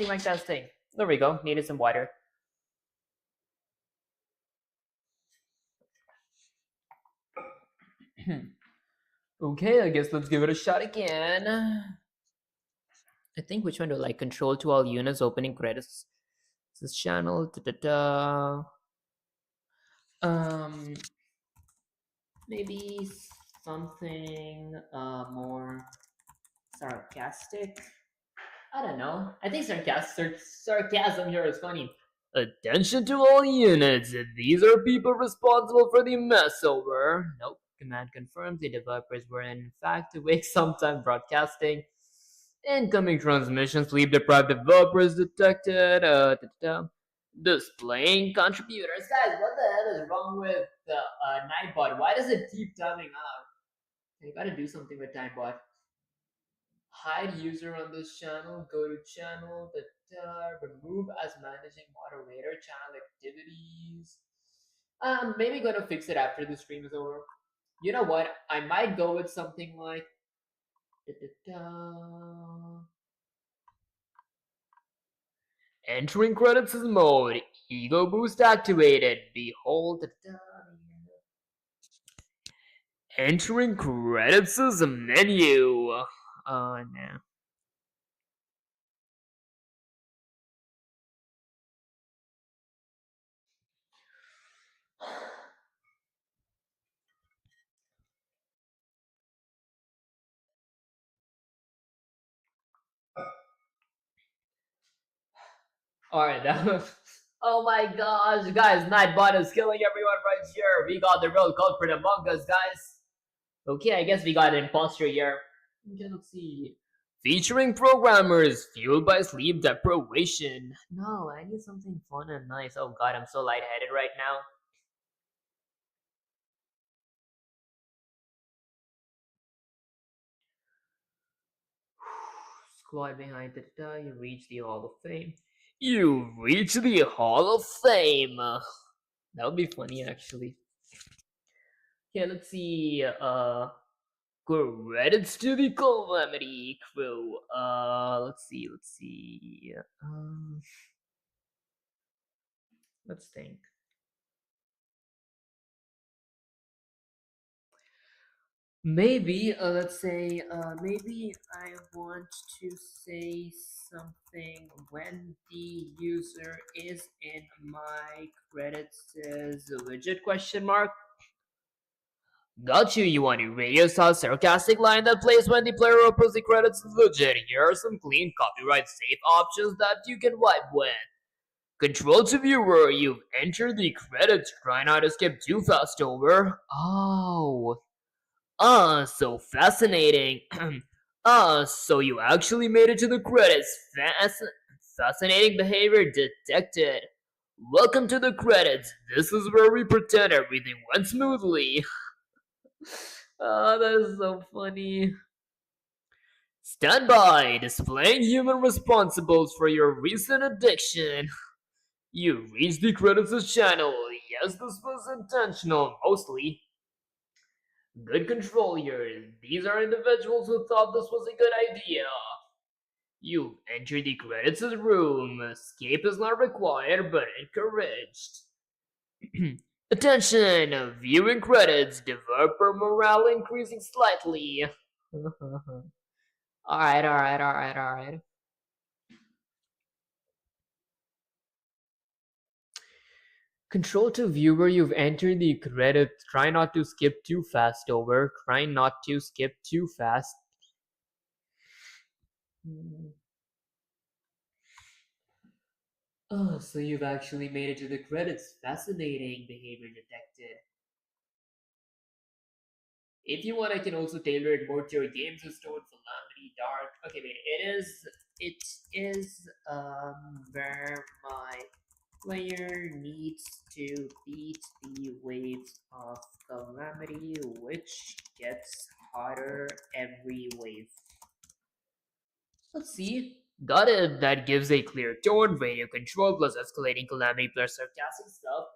Already mic testing. There we go. Needed some water. Okay, I guess let's give it a shot again. I think which one do I like? Control to all units, opening credits. This channel. Maybe something more sarcastic. I don't know. I think sarcasm here is funny. Attention to all units. These are people responsible for the mess over. Nope. Command confirms the developers were in fact awake sometime broadcasting. Incoming transmission. Sleep deprived developers detected. Displaying contributors. Guys, what the hell is wrong with the Nightbot? Why does it keep timing out? You gotta do something with Nightbot. Hide user on this channel, go to channel, remove as managing moderator, channel activities. I'm maybe gonna fix it after the stream is over. You know what? I might go with something like Da-da-da. Entering credits mode. Ego boost activated. Behold. Da-da-da. Entering credits menu. Oh no. Alright, that was. Oh my gosh, guys, Nightbot is killing everyone right here. We got the real culprit among us, guys. Okay, I guess we got an imposter here. Okay, let's see. Featuring programmers fueled by sleep deprivation. No, I need something fun and nice. Oh god, I'm so lightheaded right now. Squad behind the you reach the Hall of Fame. You reach the Hall of Fame. That would be funny actually. Okay, let's see. Credits to the Calamity Crew. Let's see. Let's think. Maybe, let's say, maybe I want to say something when the user is in my credits says widget question mark. Got you, you want a radio style sarcastic line that plays when the player opens the credits is legit. Here are some clean copyright safe options that you can wipe with. Control to viewer, you've entered the credits, try not to skip too fast over. Oh, So fascinating. So you actually made it to the credits. Fascinating behavior detected. Welcome to the credits. This is where we pretend everything went smoothly. oh, that is so funny. Stand by, displaying human responsibles for your recent addiction. You reached the credits channel. Yes, this was intentional, mostly. Good control here. These are individuals who thought this was a good idea. You enter the credits room. Escape is not required, but encouraged. Attention! Viewing credits. Developer morale increasing slightly. Alright. Control to viewer, you've entered the credits. Try not to skip too fast over. Try not to skip too fast. Oh, so you've actually made it to the credits. Fascinating behavior detected. If you want, I can also tailor it more to your games as Stone, Calamity, Dark. Okay, wait, it is where my player needs to beat the waves of Calamity, which gets harder every wave. Let's see. Got it. That gives a clear tone, radio control plus escalating calamity plus sarcastic stuff.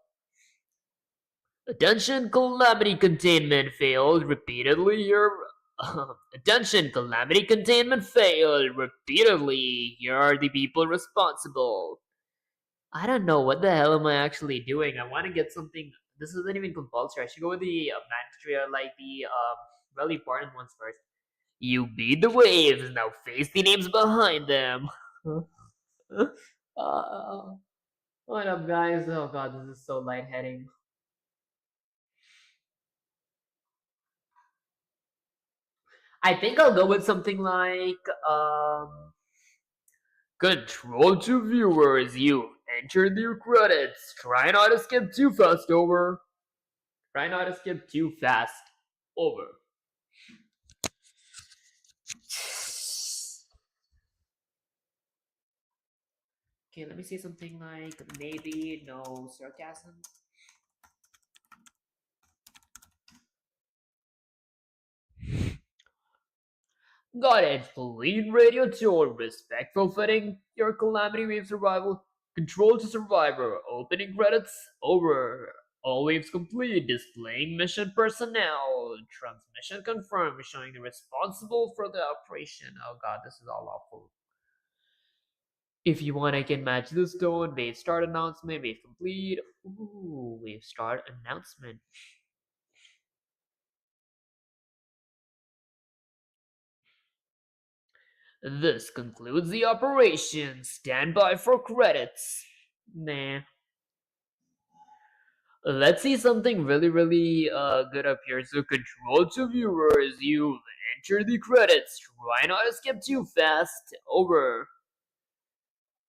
Attention, calamity containment failed repeatedly. Attention, calamity containment failed repeatedly. Here are the people responsible. I don't know what the hell am I actually doing. I want to get something. This isn't even compulsory. I should go with the mandatory or like the really important ones first. You beat the waves. Now face the names behind them. What up, guys? Oh god, this is so lightheading. I think I'll go with something like Control to viewers. You enter the credits. Try not to skip too fast over. try not to skip too fast over. Okay, let me say something like maybe no sarcasm. Got it. Clean radio tone. Respectful fitting your calamity wave survival. Control to survivor. Opening credits over. All waves complete. Displaying mission personnel. Transmission confirmed. Showing the responsible for the operation. Oh god, this is all awful. If you want, I can match this tone. Wave start announcement. Wave complete. Ooh, wave start announcement. This concludes the operation. Stand by for credits. Nah. Let's see something really good up here. So control to viewers, you enter the credits. Try not to skip too fast. Over.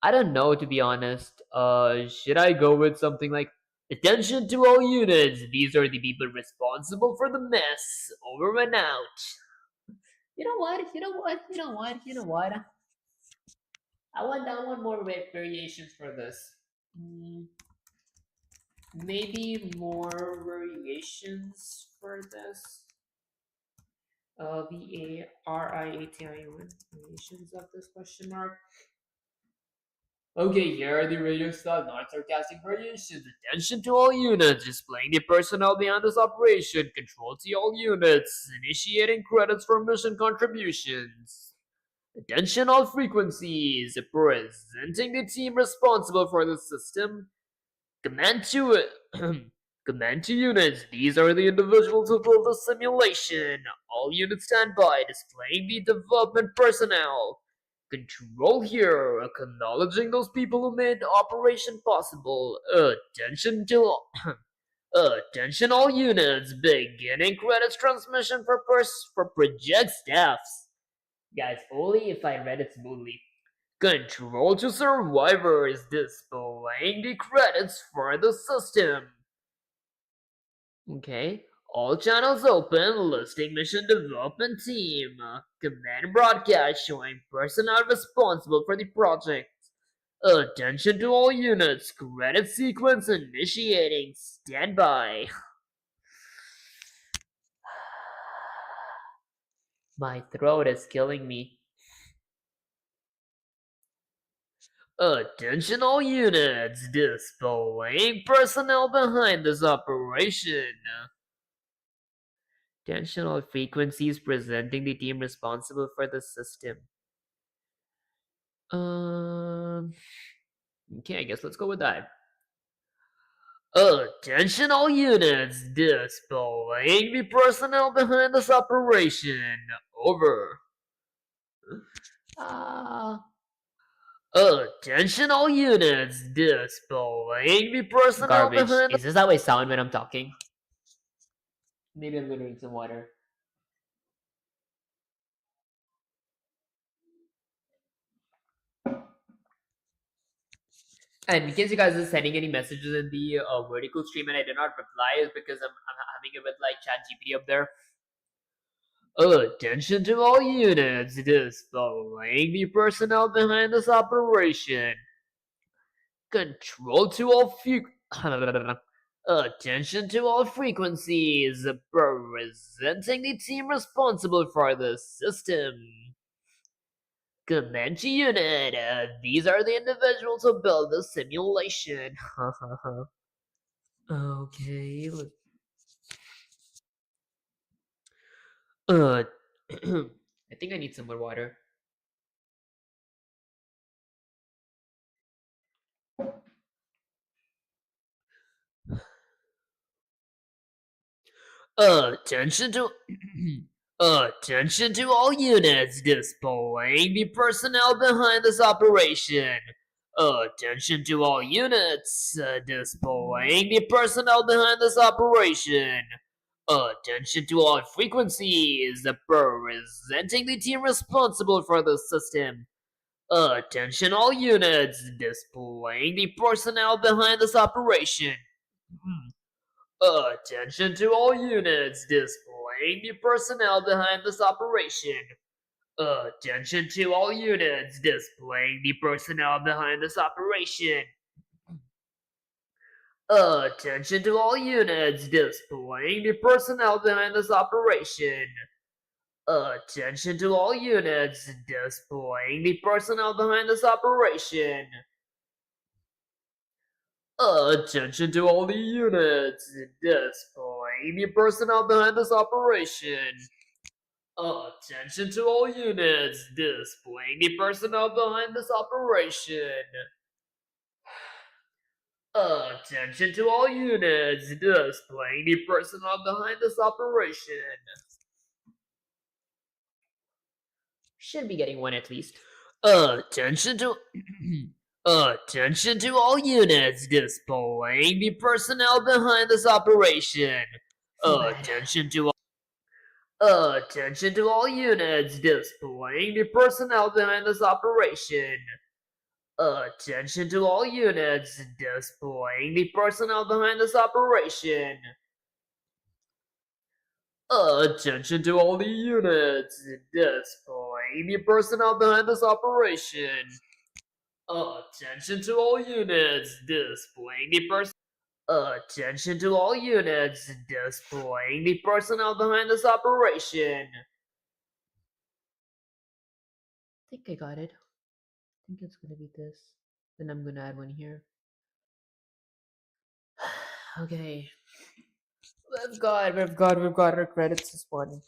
I don't know, to be honest. Should I go with something like attention to all units. These are the people responsible for the mess. Over and out. You know what? I want more variations for this. Maybe more variations for this. VARIATION variations of this question mark. Okay, here are the radio style non-sarcastic variations. Attention to all units, displaying the personnel behind this operation. Control to all units, initiating credits for mission contributions. Attention all frequencies, presenting the team responsible for the system. Command to Command to units. These are the individuals who build the simulation. All units stand by, displaying the development personnel. Control here, acknowledging those people who made the operation possible. Attention all units. Beginning credits transmission for project staffs. Guys, only if I read it smoothly. Control to survivors, displaying the credits for the system. Okay, all channels open, listing mission development team. Command broadcast showing personnel responsible for the project. Attention to all units, credit sequence initiating, standby. My throat is killing me. Attention all units, displaying personnel behind this operation. Attention all frequencies, presenting the team responsible for the system. Okay, I guess let's go with that. Attention all units, displaying the personnel behind this operation. Over. Attention all units, displaying the personnel behind. Is this how I sound when I'm talking? Maybe I'm gonna drink some water. And in case you guys are sending any messages in the vertical stream and I do not reply, is because I'm having it with like ChatGPT up there. Attention to all units, displaying the personnel behind this operation. Control to all Attention to all frequencies, presenting the team responsible for the system. Comanche unit, these are the individuals who build the simulation. Okay, I think I need some more water. Attention to Attention to all units, displaying the personnel behind this operation. Attention to all units, displaying the personnel behind this operation. Attention to all frequencies, presenting the team responsible for the system. Attention all units, displaying the personnel behind this operation. Attention to all units, displaying the personnel behind this operation. Attention to all units, displaying the personnel behind this operation. Attention to all units, displaying the personnel behind this operation. Attention to all units, displaying the personnel behind this operation. Attention to all the units. Displaying the personnel behind this operation. Attention to all units. Displaying the personnel behind this operation. Attention to all units. Displaying the personnel behind this operation. Should be getting one at least. Attention to Attention to all units. Displaying the personnel behind this operation. Feel bad. Attention to all units. Displaying the personnel behind this operation. Attention to all units. Displaying the personnel behind this operation. Attention to all the units. Displaying the personnel behind this operation. Attention to all units. Displaying the person. Attention to all units. Displaying the personnel behind this operation. I think I got it. I think it's gonna be this. Then I'm gonna add one here. Okay. We've got our credits this one.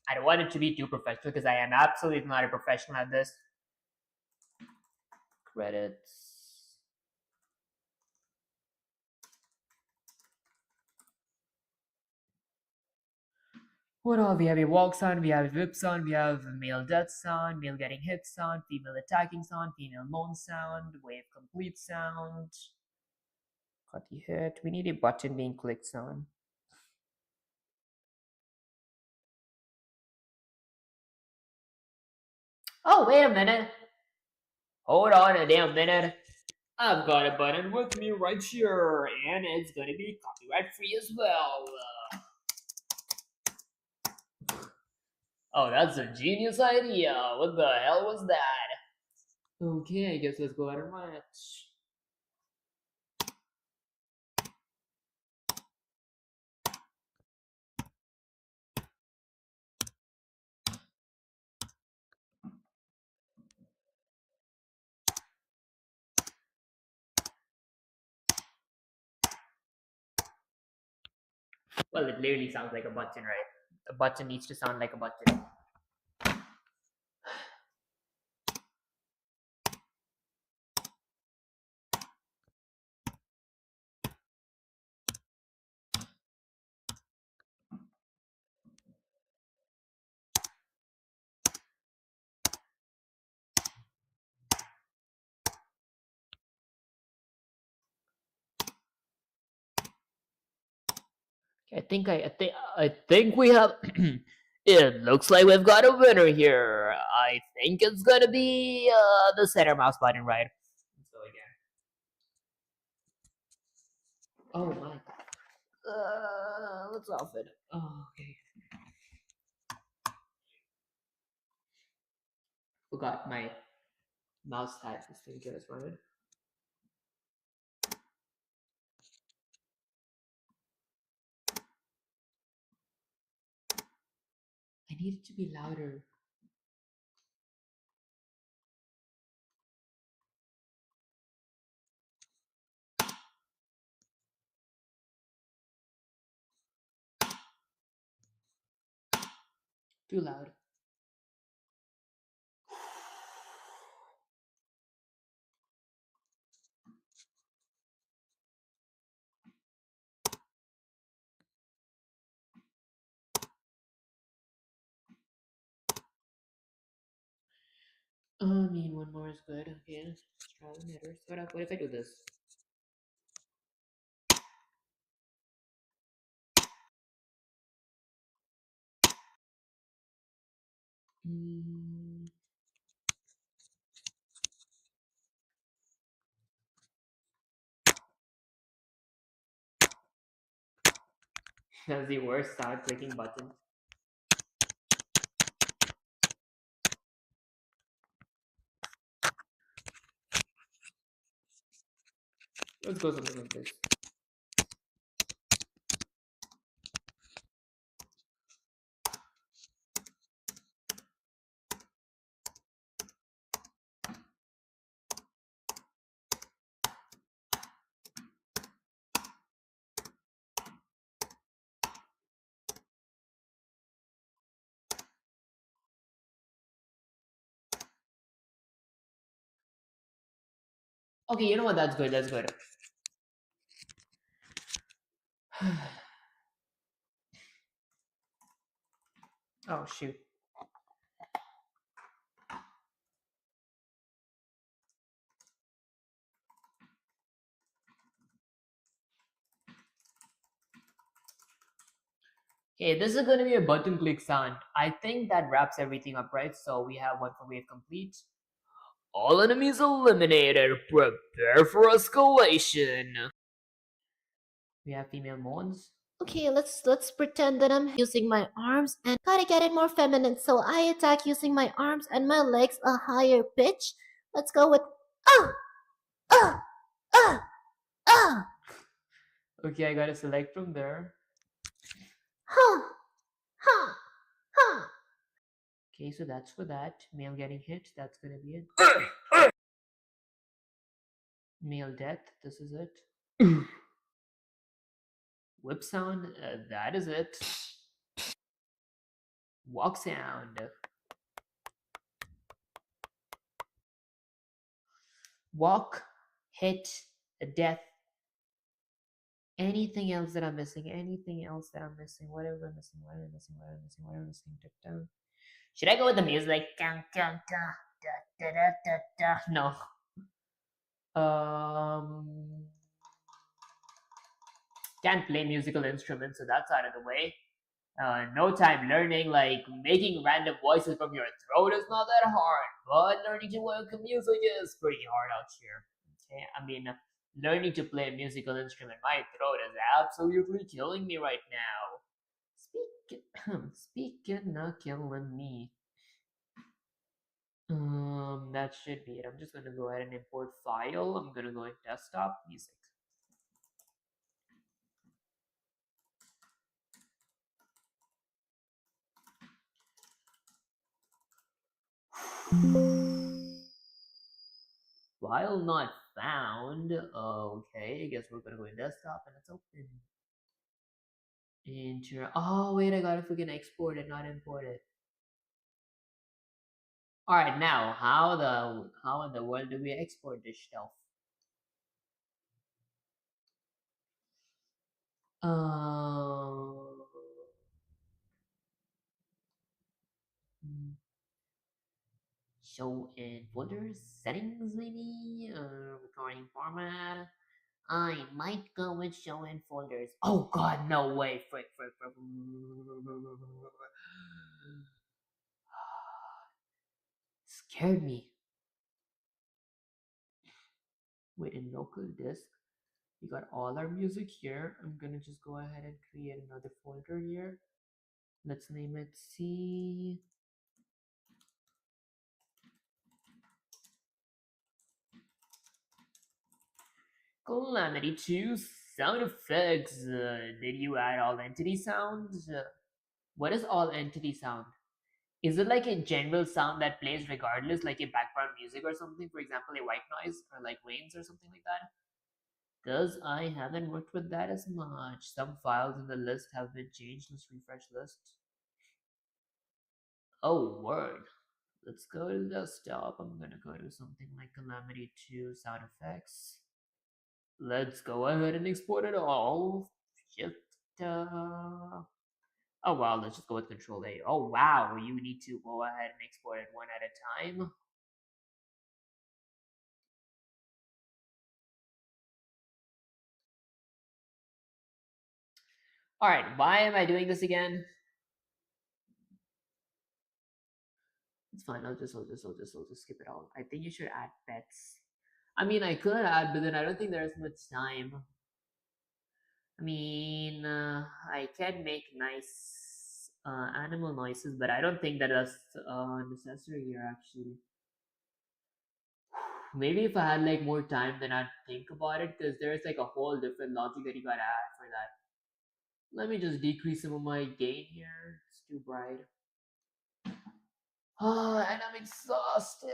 I don't want it to be too professional because I am absolutely not a professional at this. Credits. What all? We have a walk sound, we have a whip sound, we have a male death sound, male getting hit sound, female attacking sound, female moan sound, wave complete sound. Got the hit. We need a button being clicked sound. Oh, wait a minute. Hold on a damn minute. I've got a button with me right here, and it's gonna be copyright free as well. Oh, that's a genius idea. What the hell was that? Okay, I guess let's go ahead and match. Well, it literally sounds like a button, right? A button needs to sound like a button. I think we have. It looks like we've got a winner here. I think it's gonna be the center mouse button, right? Let's go again. Oh my. Let's off it. Oh, okay. Forgot my mouse had this thing just running. I need it to be louder. Too loud. I mean, one more is good. Okay, let's try the letters. What if I do this? Mm. That's the worst sound clicking button. Let's go something like this. Okay, you know what? That's good. That's good. Oh shoot. Okay, this is going to be a button click sound. I think that wraps everything up, right? So we have one for wave complete. All enemies eliminated. Prepare for escalation. We have female moans. Okay, let's pretend that I'm using my arms and gotta get it more feminine. So I attack using my arms and my legs a higher pitch. Let's go with ah ah ah ah Okay, I gotta select from there. ha ha ha. Okay, so that's for that. Male getting hit, that's gonna be it. Male death, this is it. Whip sound, that is it. Walk sound. Walk, hit, death. Anything else that I'm missing? Anything else that I'm missing? Whatever I'm missing, whatever I'm missing, whatever I'm missing, whatever I'm missing. Tip down. Should I go with the music? No. Can't play musical instruments, so that's out of the way. No time learning, like making random voices from your throat is not that hard, but learning to work music is pretty hard out here. Okay, I mean, learning to play a musical instrument, my throat is absolutely killing me right now. Speaking of killing me. That should be it. I'm just gonna go ahead and import file. I'm gonna go in desktop music. File not found. Okay, I guess we're gonna go in desktop and it's open. Oh wait, I gotta freaking export it, not import it. All right, now how in the world do we export this stuff? Uh, Show in folders, settings maybe, recording format. I might go with show in folders. Oh god, no way! Frick. Scared me. Wait, in local disk, we got all our music here. I'm gonna just go ahead and create another folder here. Let's name it C. Calamity 2 sound effects. Did you add all entity sounds? What is all entity sound? Is it like a general sound that plays regardless, like a background music or something? For example, a white noise or like rains or something like that? Because I haven't worked with that as much. Some files in the list have been changed. Let's refresh list. Oh, word. Let's go to desktop. I'm gonna go to something like Calamity 2 sound effects. Let's go ahead and export it all. Shift. Oh wow, let's just go with Control A. Oh wow, you need to go ahead and export it one at a time. All right, why am I doing this again? It's fine. I'll just skip it all. I think you should add pets. I mean, I could add, but then I don't think there's much time. I mean, I can make nice animal noises, but I don't think that that's necessary here actually. Maybe if I had like more time, then I'd think about it because there's like a whole different logic that you gotta add for that. Let me just decrease some of my gain here. It's too bright. Oh, and I'm exhausted.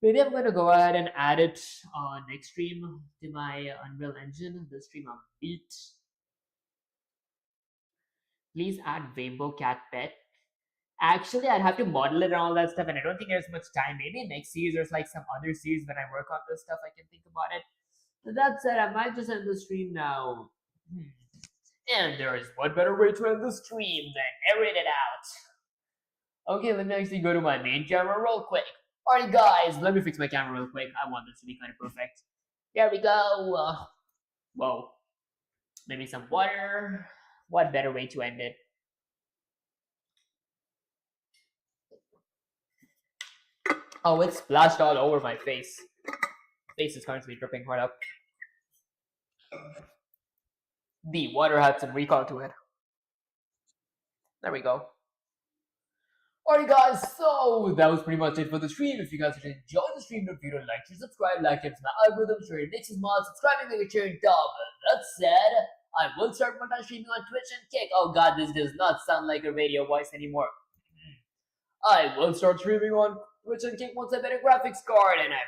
Maybe I'm gonna go ahead and add it next stream to my Unreal Engine. The stream of Beat. Please add Rainbow Cat Pet. Actually, I'd have to model it and all that stuff, and I don't think there's much time. Maybe next series or like some other series when I work on this stuff, I can think about it. But that said, I might just end the stream now. And there is one better way to end the stream than narrate it out. Okay, let me actually go to my main camera real quick. Alright guys, let me fix my camera real quick. I want this to be kind of perfect. There we go. Whoa. Maybe some water. What better way to end it? Oh, it splashed all over my face. Face is currently dripping hard up. The water had some recall to it. There we go. Alright guys, so that was pretty much it for the stream. If you guys did enjoy the stream, if you don't like to subscribe, like it to my algorithm, share your next mod, subscribing, like a cheering top. That said, I will start my streaming on Twitch and Kick. Oh god, this does not sound like a radio voice anymore. I will start streaming on Twitch and Kick once I get a graphics card, and I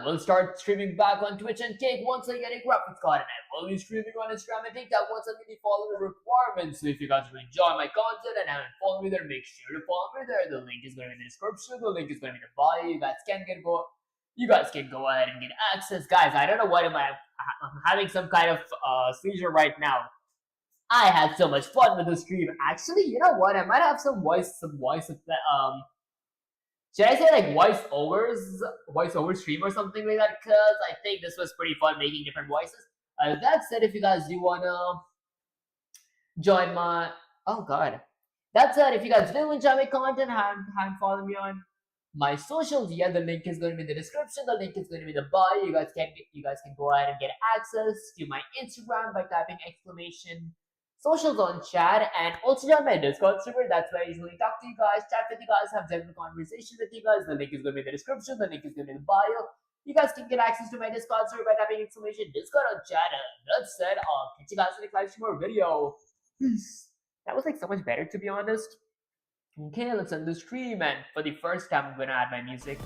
will start streaming back on Twitch and Kick once I get a graphics card, and I will be streaming on Instagram and TikTok once I really follow the requirements. So if you guys really enjoy my content and haven't followed me there, make sure to follow me there. The link is going to be in the description. The link is going to be in the bio. You guys can go ahead and get access. Guys, I don't know what I'm having some kind of seizure right now. I had so much fun with the stream. Actually, you know what? I might have some voice should I say like voice-over stream or something like that? Because I think this was pretty fun making different voices. That said, if you guys do wanna join my that said, if you guys do enjoy my content and follow me on my socials, yeah, the link is going to be in the description. The link is going to be in the bio. You guys can go ahead and get access to my Instagram by typing exclamation socials on chat, and also join my Discord server. That's where I usually talk to you guys, chat with you guys, have general conversation with you guys. The link is going to be in the description. The link is going to be in the bio. You guys can get access to my Discord server by typing exclamation Discord on chat. And that said, I'll catch you guys in the next live stream or video. Peace. That was like so much better, to be honest. Okay, let's end the stream, and for the first time, I'm gonna add my music.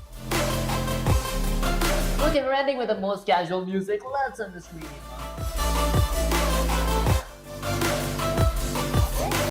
Okay, we're ending with the most casual music. Let's end the stream.